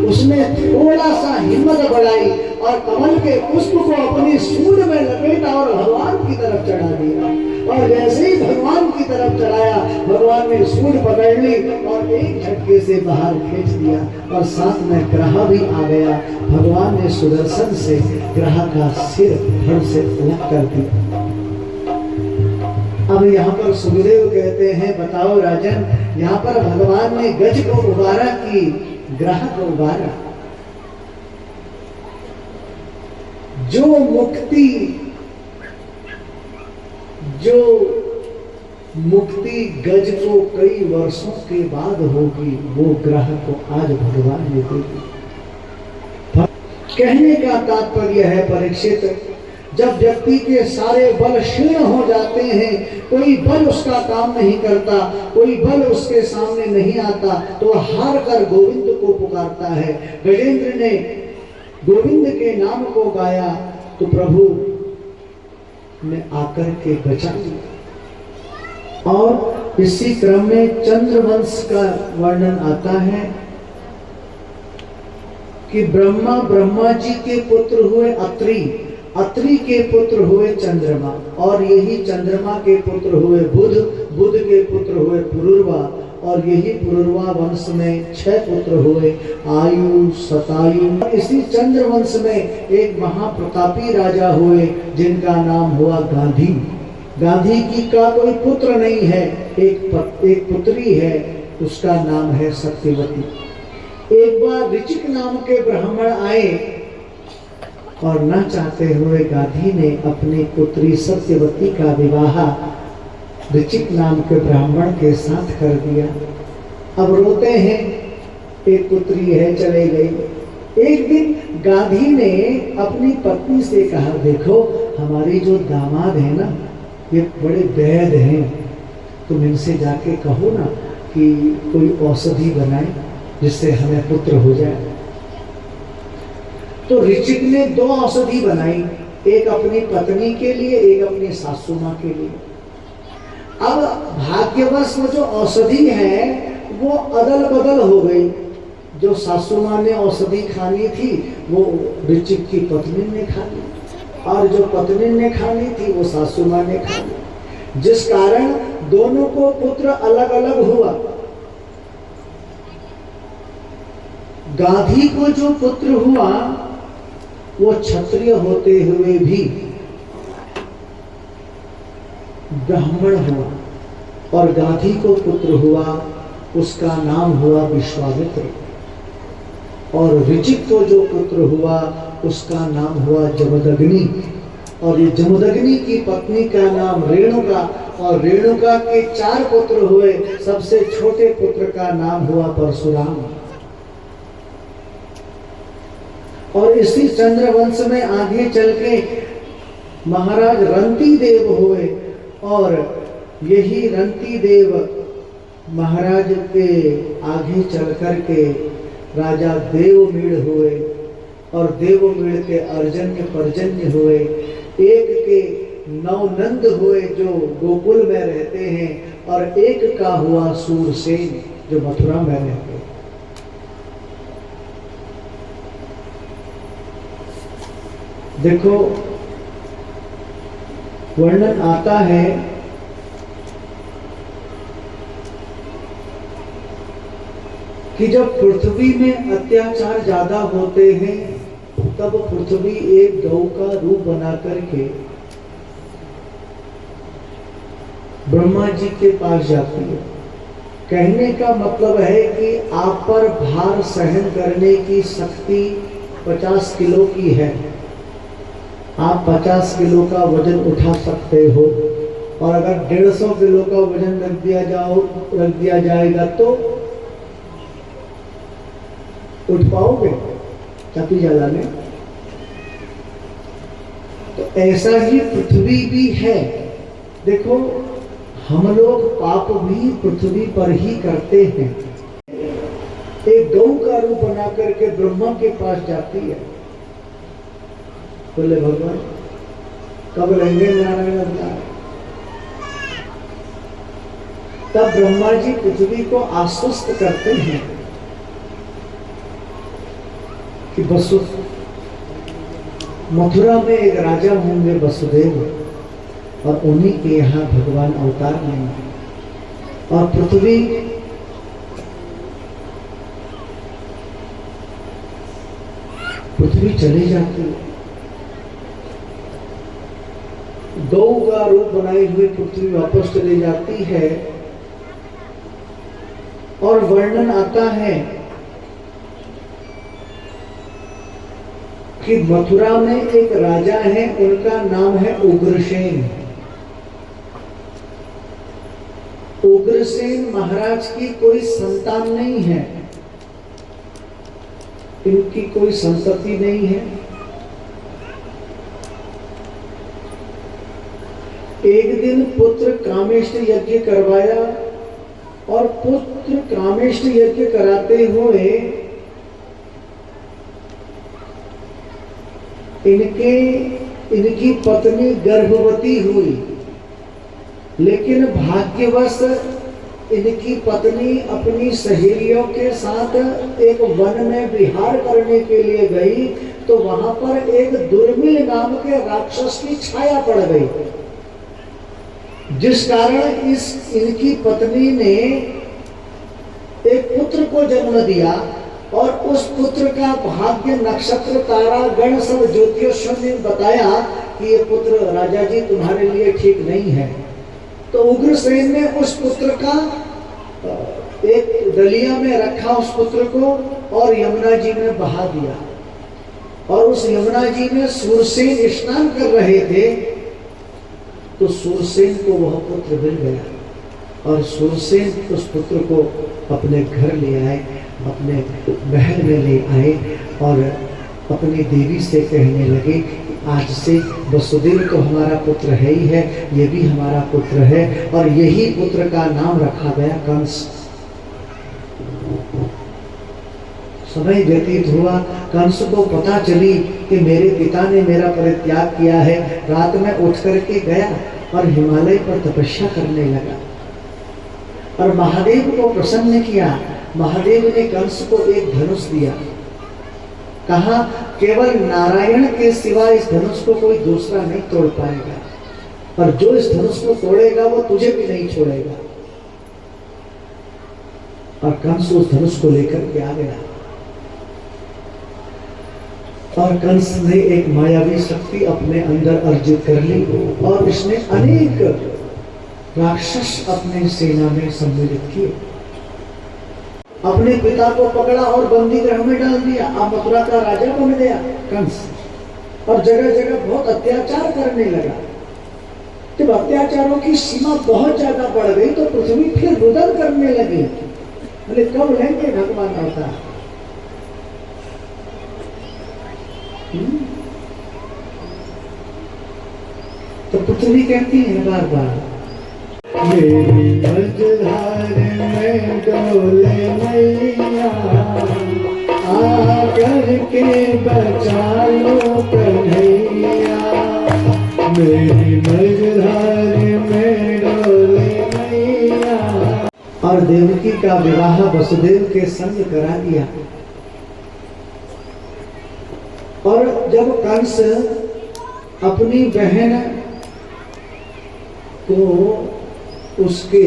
उसने थोड़ा सा हिम्मत बढ़ाई और कमल के पुष्प को अपनी सूंड में लपेटा और भगवान की तरफ चढ़ा दिया। और जैसे ही भगवान की तरफ चढ़ाया, भगवान ने सूंड पकड़ ली और एक झटके से बाहर खींच दिया और साथ में ग्रह भी आ गया। भगवान ने सुदर्शन से ग्रह का सिर धड़ से अलग कर दिया। अब यहाँ पर सुखदेव कहते हैं, बताओ राजन, यहाँ पर भगवान ने गज को उबारा कि ग्रह को उबारा? जो मुक्ति गज को कई वर्षों के बाद होगी, वो ग्रह को आज भगवान ने दे दी। कहने का तात्पर्य है परीक्षित, जब व्यक्ति के सारे बल क्षीण हो जाते हैं, कोई बल उसका काम नहीं करता, कोई बल उसके सामने नहीं आता, तो हार कर गोविंद को पुकारता है। गजेंद्र ने गोविंद के नाम को गाया तो प्रभु ने आकर के बचा लिया। और इसी क्रम में चंद्रवंश का वर्णन आता है कि ब्रह्मा जी के पुत्र हुए अत्रि, अत्रि के पुत्र हुए चंद्रमा, और यही चंद्रमा के पुत्र हुए बुध, बुध के पुत्र हुए पुरुरवा, और यही पुरुरवा वंश में 6 पुत्र हुए, आयु, शतायु। इसी चंद्र वंश में एक महाप्रतापी राजा हुए जिनका नाम हुआ गांधी। गांधी की का कोई पुत्र नहीं है, एक पुत्री है, उसका नाम है सत्यवती। एक बार ऋचिक नाम के ब्राह्मण आए और न चाहते हुए गांधी ने अपनी पुत्री सत्यवती का विवाह ऋचिक नाम के ब्राह्मण के साथ कर दिया। अब रोते हैं, एक पुत्री है चले गई। एक दिन गांधी ने अपनी पत्नी से कहा, देखो हमारी जो दामाद है ना, ये बड़े वैद्य हैं, तुम इनसे जाके कहो ना कि कोई औषधि बनाए जिससे हमें पुत्र हो जाए। तो ऋचिक ने 2 औषधि बनाई, एक अपनी पत्नी के लिए, एक अपनी सासू माँ के लिए। अब भाग्यवश वो जो औषधि है वो अदल बदल हो गई। जो सासू माँ ने औषधि खानी थी वो ऋचिक की पत्नी ने खा ली, और जो पत्नी ने खानी थी वो सासू माँ ने खा ली, जिस कारण दोनों को पुत्र अलग अलग हुआ। गांधी को जो पुत्र हुआ वो क्षत्रिय होते हुए भी ब्राह्मण हुआ, और गांधी को पुत्र हुआ, उसका नाम हुआ विश्वामित्र, और ऋचिक को जो पुत्र हुआ उसका नाम हुआ जमदग्नि, और ये जमदग्नि की पत्नी का नाम रेणुका, और रेणुका के 4 पुत्र हुए, सबसे छोटे पुत्र का नाम हुआ परशुराम। और इसी चंद्रवंश में आगे चल के महाराज रंती देव हुए, और यही रंती देव महाराज के आगे चल कर के राजा देवमीड़ हुए, और देवमीड़ के अर्जन्य पर्जन्य हुए। एक के 9 नंद हुए जो गोकुल में रहते हैं, और एक का हुआ सूरसेन जो मथुरा में रहते हैं। देखो वर्णन आता है कि जब पृथ्वी में अत्याचार ज्यादा होते हैं तब पृथ्वी एक गौ का रूप बना करके ब्रह्मा जी के पास जाती है। कहने का मतलब है कि आप पर भार सहन करने की शक्ति 50 किलो की है, आप 50 किलो का वजन उठा सकते हो, और अगर 150 किलो का वजन रख दिया जाएगा तो उठ पाओगे चापी जाला में? तो ऐसा ही पृथ्वी भी है। देखो, हम लोग पाप भी पृथ्वी पर ही करते हैं। एक गौ का रूप बना करके ब्रह्मा के पास जाती है। बोले भगवान कब रहेंगे नारायण अवतार? तब ब्रह्मा जी पृथ्वी को आश्वस्त करते हैं कि मथुरा में एक राजा होंगे वसुदेव, और उन्हीं के यहाँ भगवान अवतार लेंगे, और पृथ्वी चली जाती है। गौ का रूप बनाए हुए पृथ्वी वापस चली जाती है, और वर्णन आता है कि मथुरा में एक राजा है, उनका नाम है उग्रसेन। उग्रसेन महाराज की कोई संतान नहीं है, इनकी कोई संतति नहीं है। एक दिन पुत्र कामेष्ट यज्ञ करवाया, और पुत्र कामेष्ट यज्ञ कराते हुए इनकी पत्नी गर्भवती हुई, लेकिन भाग्यवश इनकी पत्नी अपनी सहेलियों के साथ एक वन में विहार करने के लिए गई, तो वहां पर एक दुर्मिल नाम के राक्षस की छाया पड़ गई, जिस कारण इनकी पत्नी ने एक पुत्र को जन्म दिया, और उस पुत्र का भाग्य नक्षत्र तारा गण सब ज्योतिषियों ने बताया कि ये पुत्र राजा जी तुम्हारे लिए ठीक नहीं है। तो उग्रसेन ने उस पुत्र का एक डलिया में रखा उस पुत्र को, और यमुना जी में बहा दिया, और उस यमुना जी में सूरसेन स्नान कर रहे थे, तो सूरसेन को वह पुत्र मिल गया, और सूरसेन उस पुत्र को अपने घर ले आए, अपने महल में ले आए, और अपनी देवी से कहने लगे कि आज से वसुदेव तो हमारा पुत्र है ही है, ये भी हमारा पुत्र है, और यही पुत्र का नाम रखा गया कंस। समय व्यतीत हुआ, कंस को पता चली कि मेरे पिता ने मेरा परित्याग किया है। रात में उठ करके गया और हिमालय पर तपस्या करने लगा, और महादेव को प्रसन्न किया। महादेव ने कंस को एक धनुष दिया, कहा केवल नारायण के सिवा इस धनुष को कोई दूसरा नहीं तोड़ पाएगा, और जो इस धनुष को तोड़ेगा वो तुझे भी नहीं छोड़ेगा। और कंस उस धनुष को लेकर के आ गया, और कंस ने एक मायावी शक्ति अपने अंदर अर्जित कर ली, और इसने अनेक राक्षस अपने सेना में सम्मिलित किए। अपने पिता को पकड़ा और बंदी गृह में डाल दिया। अब मथुरा का राजा बन गया कंस, और जगह जगह बहुत अत्याचार करने लगा। जब अत्याचारों की सीमा बहुत ज्यादा बढ़ गई तो पृथ्वी फिर रुदन करने लगी। बोले कब लेंगे भगवान अवतार? तो पृथ्वी कहती है बार बार, मेरी मझधार में डोले मैया, आकर के बचा लो कन्हैया, मेरी मझधार में डोले मैया। और देवकी का विवाह वसुदेव के संग करा दिया। और जब कंस अपनी बहन को उसके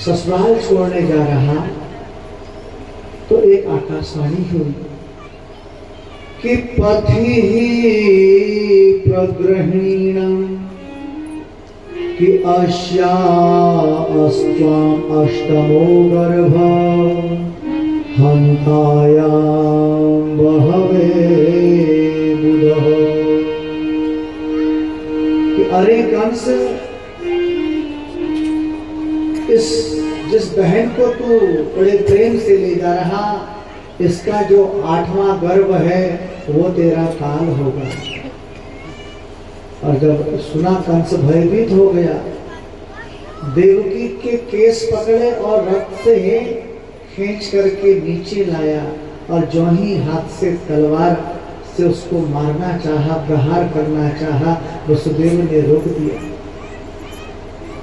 ससुराल छोड़ने जा रहा तो एक आकाशवाणी हुई कि पथि प्रग्रहीणं कि अस्यास्त्वाम् अष्टमो गर्भ हन्तायां बहवे बुधः। कि अरे कंस, जिस बहन को तू बड़े प्रेम से ले जा रहा, इसका जो 8वां गर्भ है वो तेरा काल होगा। और जब सुना कंस भयभीत हो गया, देवकी के केस पकड़े और रथ से खींच करके नीचे लाया और जो ही हाथ से तलवार से उसको मारना चाहा, प्रहार करना चाहा, वसुदेव ने रोक दिया।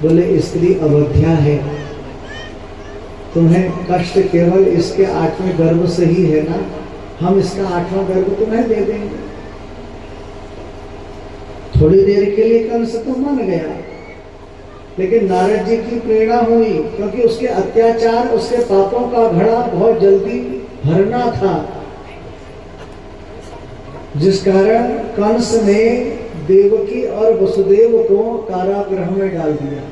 बोले स्त्री अवध्या है, तुम्हें कष्ट केवल इसके 8वें गर्भ से ही है ना, हम इसका 8वां गर्भ तुम्हें दे देंगे। थोड़ी देर के लिए कंस तो मान गया, लेकिन नारद जी की प्रेरणा हुई, क्योंकि उसके अत्याचार, उसके पापों का घड़ा बहुत जल्दी भरना था, जिस कारण कंस ने देवकी और वसुदेव को कारागृह में डाल दिया।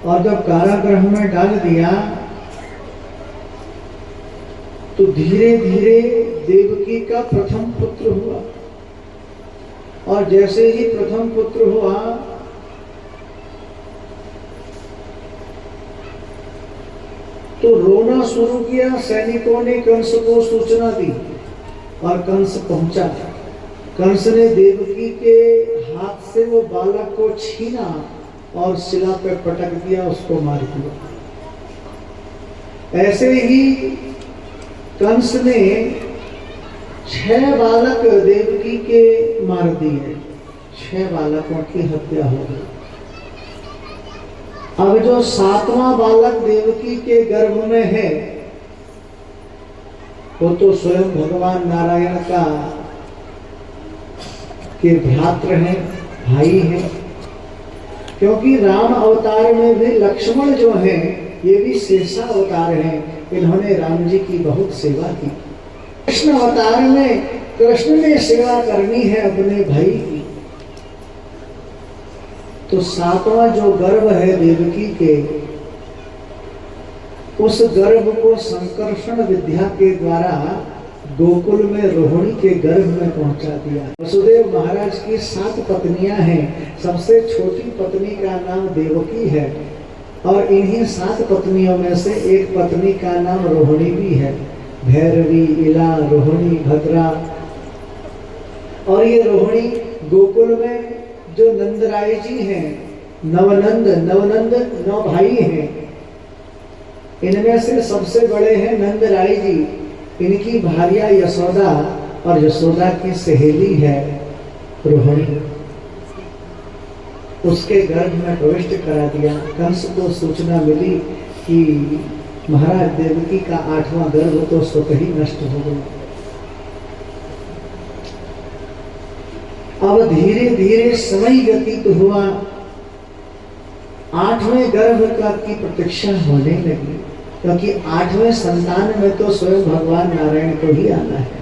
और जब कारागृह में डाल दिया तो धीरे धीरे देवकी का प्रथम पुत्र हुआ, और जैसे ही प्रथम पुत्र हुआ तो रोना शुरू किया। सैनिकों ने कंस को सूचना दी और कंस पहुंचा। कंस ने देवकी के हाथ से वो बालक को छीना और शिला पे पटक दिया, उसको मार दिया। ऐसे ही कंस ने 6 बालक देवकी के मार दिए, 6 बालकों की हत्या हो गई। अब जो 7वां बालक देवकी के गर्भ में है वो तो स्वयं भगवान नारायण का के भ्रातृ हैं, भाई हैं, क्योंकि राम अवतार में भी लक्ष्मण जो हैं ये भी शेषा अवतार हैं, इन्होंने राम जी की बहुत सेवा की। कृष्ण अवतार में कृष्ण ने सेवा करनी है अपने भाई की। तो 7वां जो गर्भ है देवकी के, उस गर्भ को संकर्षण विद्या के द्वारा गोकुल में रोहिणी के गर्भ में पहुंचा दिया। वसुदेव महाराज की 7 पत्नियां हैं, सबसे छोटी पत्नी का नाम देवकी है, और इन्हीं 7 पत्नियों में से एक पत्नी का नाम रोहिणी भी है। भैरवी, इला, रोहिणी, भद्रा। और ये रोहिणी गोकुल में जो नंदराय जी हैं, नवनंद 9 भाई हैं, इनमें से सबसे बड़े हैं नंदराय जी। इनकी भार्या यशोदा और यशोदा की सहेली है रोहिणी। उसके गर्भ में प्रविष्ट करा दिया। कंस को सूचना मिली कि महाराज देवकी का 8वां गर्भ तो स्वतः ही नष्ट हो गया। अब धीरे धीरे समय व्यतीत हुआ, 8वें गर्भ का की प्रतीक्षा होने लगी, क्योंकि 8वें संतान में तो स्वयं भगवान नारायण को ही आना है।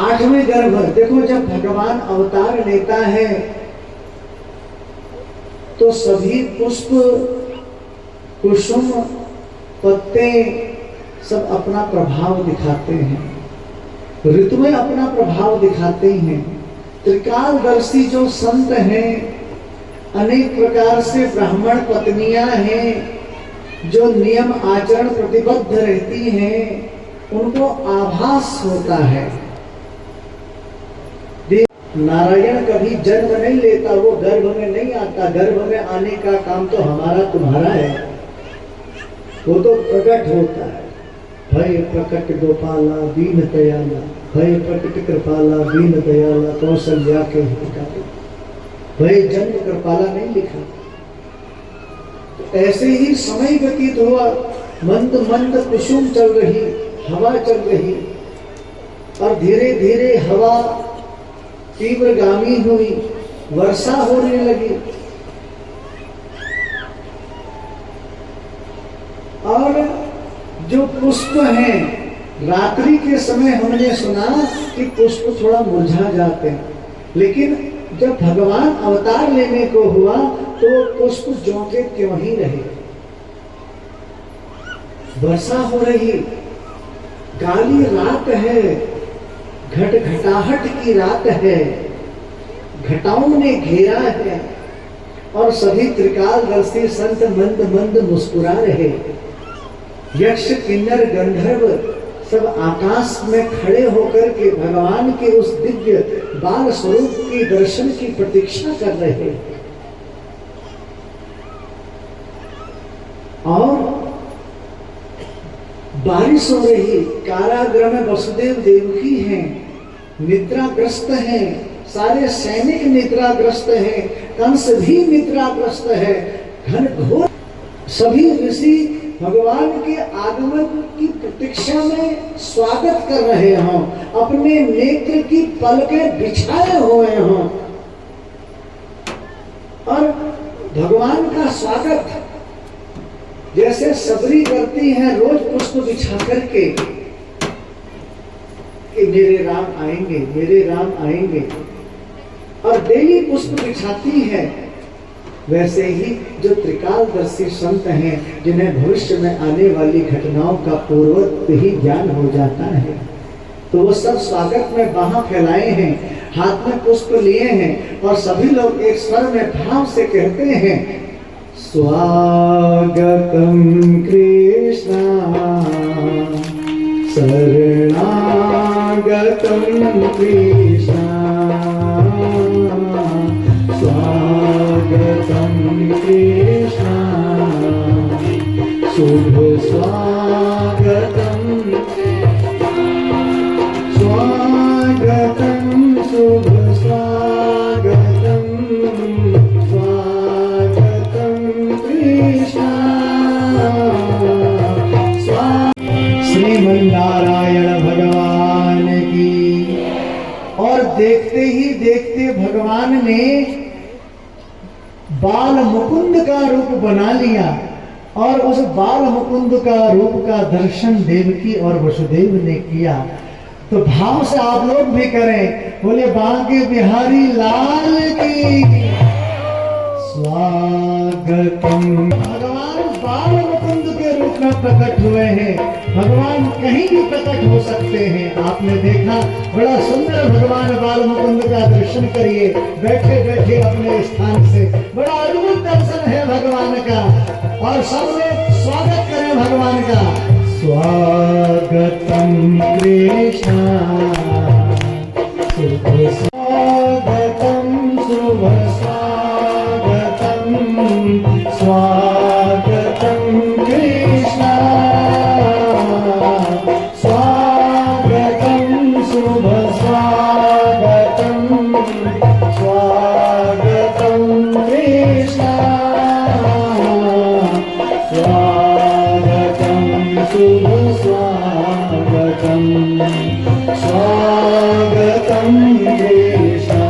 आठवें गर्भ, देखो जब भगवान अवतार लेता है तो सभी पुष्प, कुसुम, पत्ते सब अपना प्रभाव दिखाते हैं, ऋतुएं अपना प्रभाव दिखाते हैं। त्रिकालदर्शी जो संत हैं, अनेक प्रकार से ब्राह्मण पत्नियां हैं जो नियम आचरण प्रतिबद्ध रहती हैं, उनको आभास होता है। नारायण कभी जन्म नहीं लेता, वो गर्भ में नहीं आता। गर्भ में आने का काम तो हमारा तुम्हारा है, वो तो प्रकट होता है। भय प्रकट गोपाला दीन दयाला, भय प्रकट कृपाला दीन दयाला, कौशल्या के हितकारी। भय जन्म कृपाला नहीं लिखा। तो ऐसे ही समय व्यतीत हुआ, मंद मंद कुसुम चल रही, हवा चल रही, और धीरे धीरे हवा तीव्रगामी हुई, वर्षा होने लगी। और जो पुष्प हैं, रात्रि के समय हमने सुना कि पुष्प थोड़ा मुरझा जाते हैं, लेकिन जब भगवान अवतार लेने को हुआ तो पुष्प ज्यों के त्यों ही रहे। वर्षा हो रही, काली रात है, घटघटाहट की रात है, घटाओं ने घेरा है और सभी त्रिकालदर्शी संत मंद मंद मुस्कुरा रहे। यक्ष किन्नर गंधर्व सब आकाश में खड़े होकर के भगवान के उस दिव्य बाल स्वरूप के दर्शन की प्रतीक्षा कर रहे। और बारिश हो रही, कारागृह में वसुदेव देवकी हैं, निद्राग्रस्त हैं, सारे सैनिक निद्राग्रस्त हैं, कंस भी निद्राग्रस्त है। घन घोर सभी ऋषि भगवान के आगमन की प्रतीक्षा में स्वागत कर रहे हों, अपने नेत्र की पलकें बिछाए हुए हों और भगवान का स्वागत जैसे सबरी करती है रोज पुष्प बिछा करके कि मेरे राम आएंगे, मेरे राम आएंगे, और डेली पुष्प बिछाती है, वैसे ही जो त्रिकालदर्शी संत हैं, जिन्हें भविष्य में आने वाली घटनाओं का पूर्वत ही ज्ञान हो जाता है, तो वो सब स्वागत में बाहां फैलाए हैं, हाथ में पुष्प लिए हैं और सभी लोग एक स्वर में भाव से कहते हैं, स्वागतम कृष्णा शरणागतम कृष्णा, स्वागतम कृष्णा शुभ स्वागतम, स्वागतम शुभ स्वागतम, स्वागतम कृष्णा। श्रीमन्नारायण भगवान की। और देखते ही देखते भगवान ने बाल मुकुंद का रूप बना लिया और उस बाल मुकुंद का रूप का दर्शन देवकी और वसुदेव ने किया। तो भाव से आप लोग भी करें, बोले बांके बिहारी लाल की स्वागतम। भगवान बाल मुकुंद के रूप में प्रकट हुए हैं, भगवान कहीं भी प्रकट हो सकते हैं। आपने देखा बड़ा सुंदर भगवान बाल मुकुंद का दर्शन करिए बैठे बैठे अपने स्थान से, बड़ा अद्भुत दर्शन है भगवान का। और सब लोग स्वागत करें भगवान का, स्वागतम कृष्णा शुभ स्वागतम, शुभ स्वागतम, स्वागतम कृष्णा, स्वागतम शुभ स्वागतम, स्वागतम कृष्णा, स्वागतम शुभ स्वागतम, स्वागतम कृष्णा,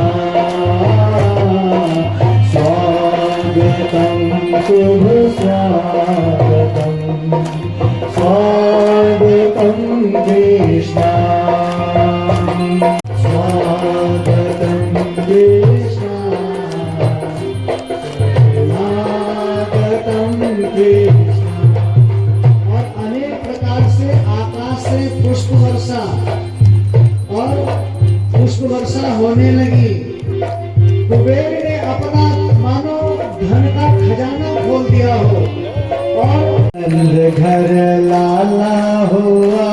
स्वागतम शुभ स्वागतम, स्वागतम कृष्णा, स्वागतम कृष्णा, स्वागतम कृष्णा। और अनेक प्रकार से आकाश से पुष्प वर्षा और पुष्प वर्षा होने लगी। कुबेर ने अपना मानो धन का खजाना खोल दिया हो और घर लाला हुआ,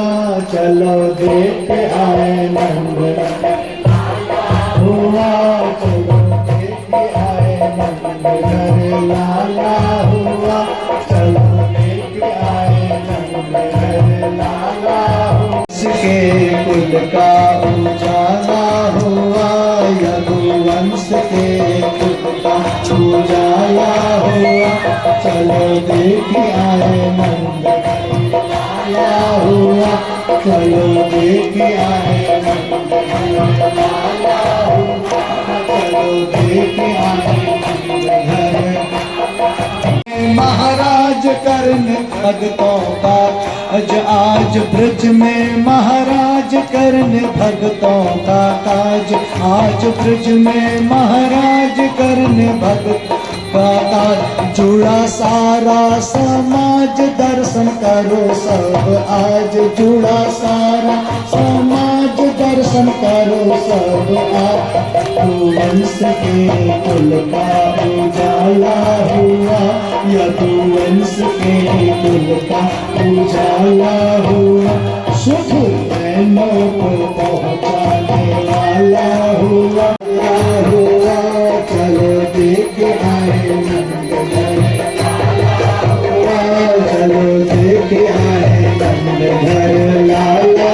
चलो देख आए नंद हुआ, चलो देख आए नंद घर लाला हुआ, चलो देख आए नंद घर लाला हुआ। इसके कुल का उजाला हुआ, यदुवंश के कुल का उजाला हुआ, चलो देख आए नंद लाला हुआ, चलो देख आए नंद करने भगतों का आज ब्रज में महाराज करने भगतों का काज आज ब्रज में महाराज करने भगत का काज जुड़ा सारा समाज दर्शन करो सब आज जुड़ा सारा समाज दर्शन करो सब आज तू वंश के कुल का उजाला हुआ या तू वंश के कुल का उजाला हुआ सुख बहनों को पहुँचाने वाला हुआ चलो देख आए नंद घर चलो देख आए नंद घर लाला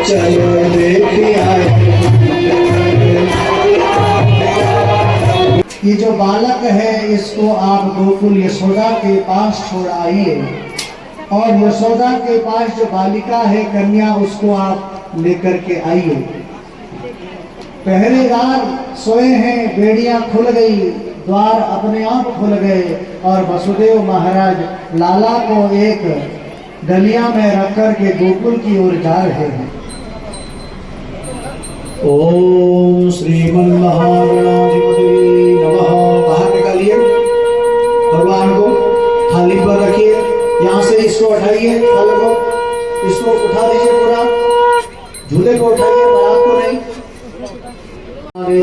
चलो देख आए। ये जो बालक है इसको आप गोकुल यशोदा के पास छोड़ आइए और यशोदा के पास जो बालिका है कन्या उसको आप लेकर के आइए। पहरेदार सोए हैं, बेड़ियां खुल गई, द्वार अपने आप खुल गए और वसुदेव महाराज लाला को एक डलिया में रख कर के गोकुल की ओर जा रहे हैं। ओम श्रीमन महागणाधिपति नमः। बाहर निकालिए, भगवान को थाली पर रखिए, यहाँ से इसको उठाइए, फल को इसको उठा दीजिए, पूरा झूले को उठाइए, बारात को नहीं।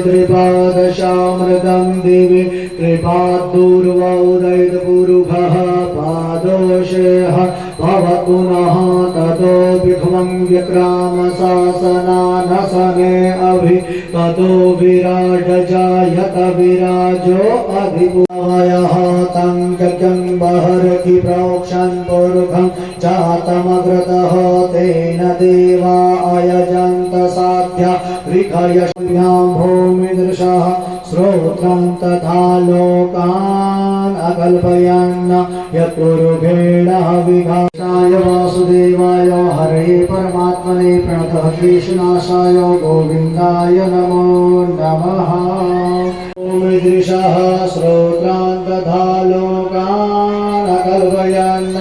त्रिपादशामृतं देवी त्रिपादूर्वोदयित पुरुषः पादोषेह भव पुनः ततो विघ्नं विक्राम शासनानसने अभि ततो विराट जायत विराजो अधिपुवयः तं यज्ञं बहर्षि प्रोक्षन् पुरुषं जातमग्रतः तेन देवा अयजन्त साध्या ऋखयश्भ्यां भूमिदृशः श्रोत्रं तथा लोकान् अकल्पयन् यत्पुरुषेणः विघाताय वासुदेवाय हरये परमात्मने प्रणतः क्लेशनाशाय गोविन्दाय नमो नमः। भूमिदृशः श्रोत्रं तथा लोकान् अकल्पयन्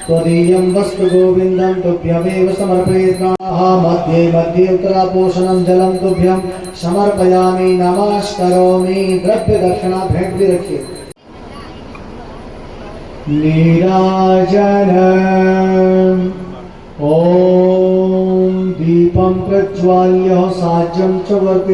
त्वदीयं वस्तु गोविन्दं तुभ्यमेव समर्पयेत्नाः मध्ये मध्ये उत्तरापोषणं जलं तुभ्यं समर्पयामि नमस्करोमि। द्रव्य दक्षिणा भेंट भी रखिए। नीराजन ओम दीपं प्रज्वाल्य साज्यं च वर्ग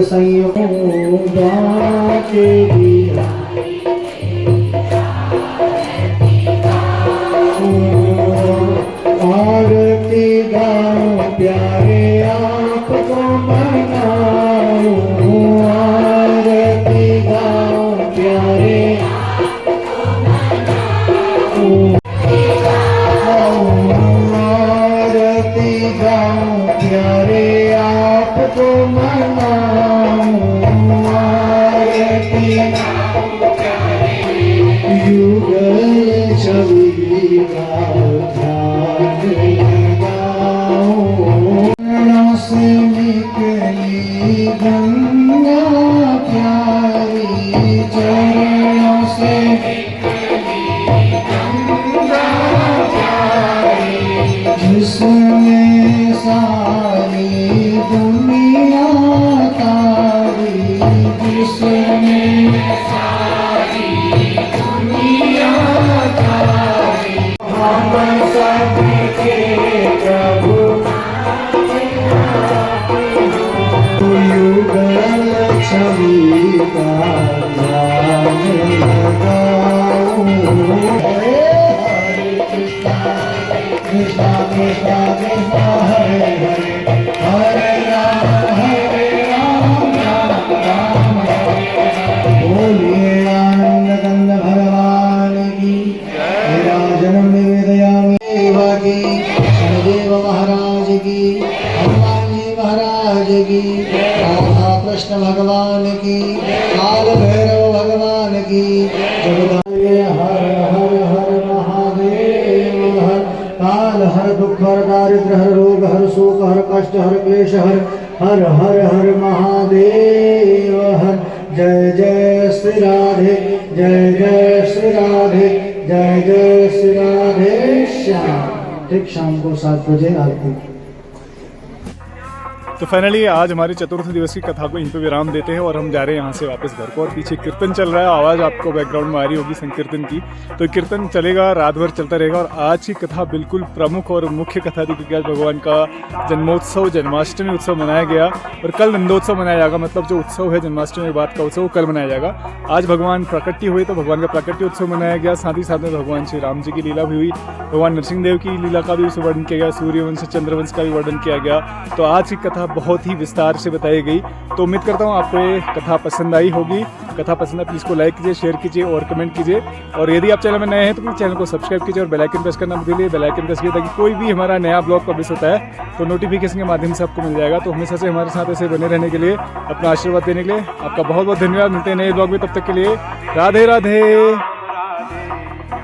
आरती गाओ प्यारे आपको मनाओ आरती गाओ प्यारे आरती गाओ प्यारे आपको मनाओ आरती युगल छवि का से निकली गंगा प्यारी चरणों से जिसमें सारी दुनिया तारी जिसमें सारी दुनिया तारी हम सबके प्रभु युगल छवि का ध्यान लगाओ। हरे कृष्णा कृष्णा कृष्णा कृष्णा हरे हरे हरे राम राम राम बोलिए आनंद कंद भगवान की। मेरा जन्म निवेदयामि देवा की, शनिदेव महाराज की, हनुमान जी महाराज की, राधा कृष्ण भगवान की, काल भैरव भगवान की। जगदाय हर हर हर महादेव हर काल हर दुख हर दारिद्र हर रोग हर शोक हर कष्ट हर क्लेश हर हर हर हर महादेव हर। जय जय श्री राधे जय जय श्री राधे जय जय श्री राधे श्याम। ठीक शाम को 7 बजे आरती। तो फाइनली आज हमारे चतुर्थ दिवस की कथा को यहीं पे विराम देते हैं और हम जा रहे हैं यहाँ से वापस घर को। और पीछे कीर्तन चल रहा है, आवाज़ आपको बैकग्राउंड में आ रही होगी संकीर्तन की। तो कीर्तन चलेगा, रात भर चलता रहेगा। और आज की कथा बिल्कुल प्रमुख और मुख्य कथा थी, क्योंकि आज भगवान का जन्मोत्सव, जन्माष्टमी उत्सव मनाया गया और कल नंदोत्सव मनाया जाएगा। मतलब जो उत्सव है जन्माष्टमी के बाद का उत्सव, वो कल मनाया जाएगा। आज भगवान प्राकट्य हुए तो भगवान का प्राकट्य उत्सव मनाया गया। साथ ही साथ में भगवान श्री राम जी की लीला भी हुई, भगवान नरसिंह देव की लीला का भी वर्णन किया गया, सूर्यवंश चंद्रवंश का भी वर्णन किया गया। तो आज की कथा बहुत ही विस्तार से बताई गई। तो उम्मीद करता हूँ आपको ये कथा पसंद आई होगी। कथा पसंद है प्लीज़ को लाइक कीजिए, शेयर कीजिए और कमेंट कीजिए। और यदि आप चैनल में नए हैं तो प्लीज़ चैनल को सब्सक्राइब कीजिए और बेल आइकन प्रेस करना मत भूलिए। बेल आइकन प्रेस कीजिए ताकि कोई भी हमारा नया ब्लॉग पब्लिश होता है तो नोटिफिकेशन के माध्यम से आपको मिल जाएगा। तो हमेशा से हमारे साथ ऐसे बने रहने के लिए, अपना आशीर्वाद देने के लिए आपका बहुत बहुत धन्यवाद। मिलते हैं नए ब्लॉग में, तब तक के लिए राधे राधे।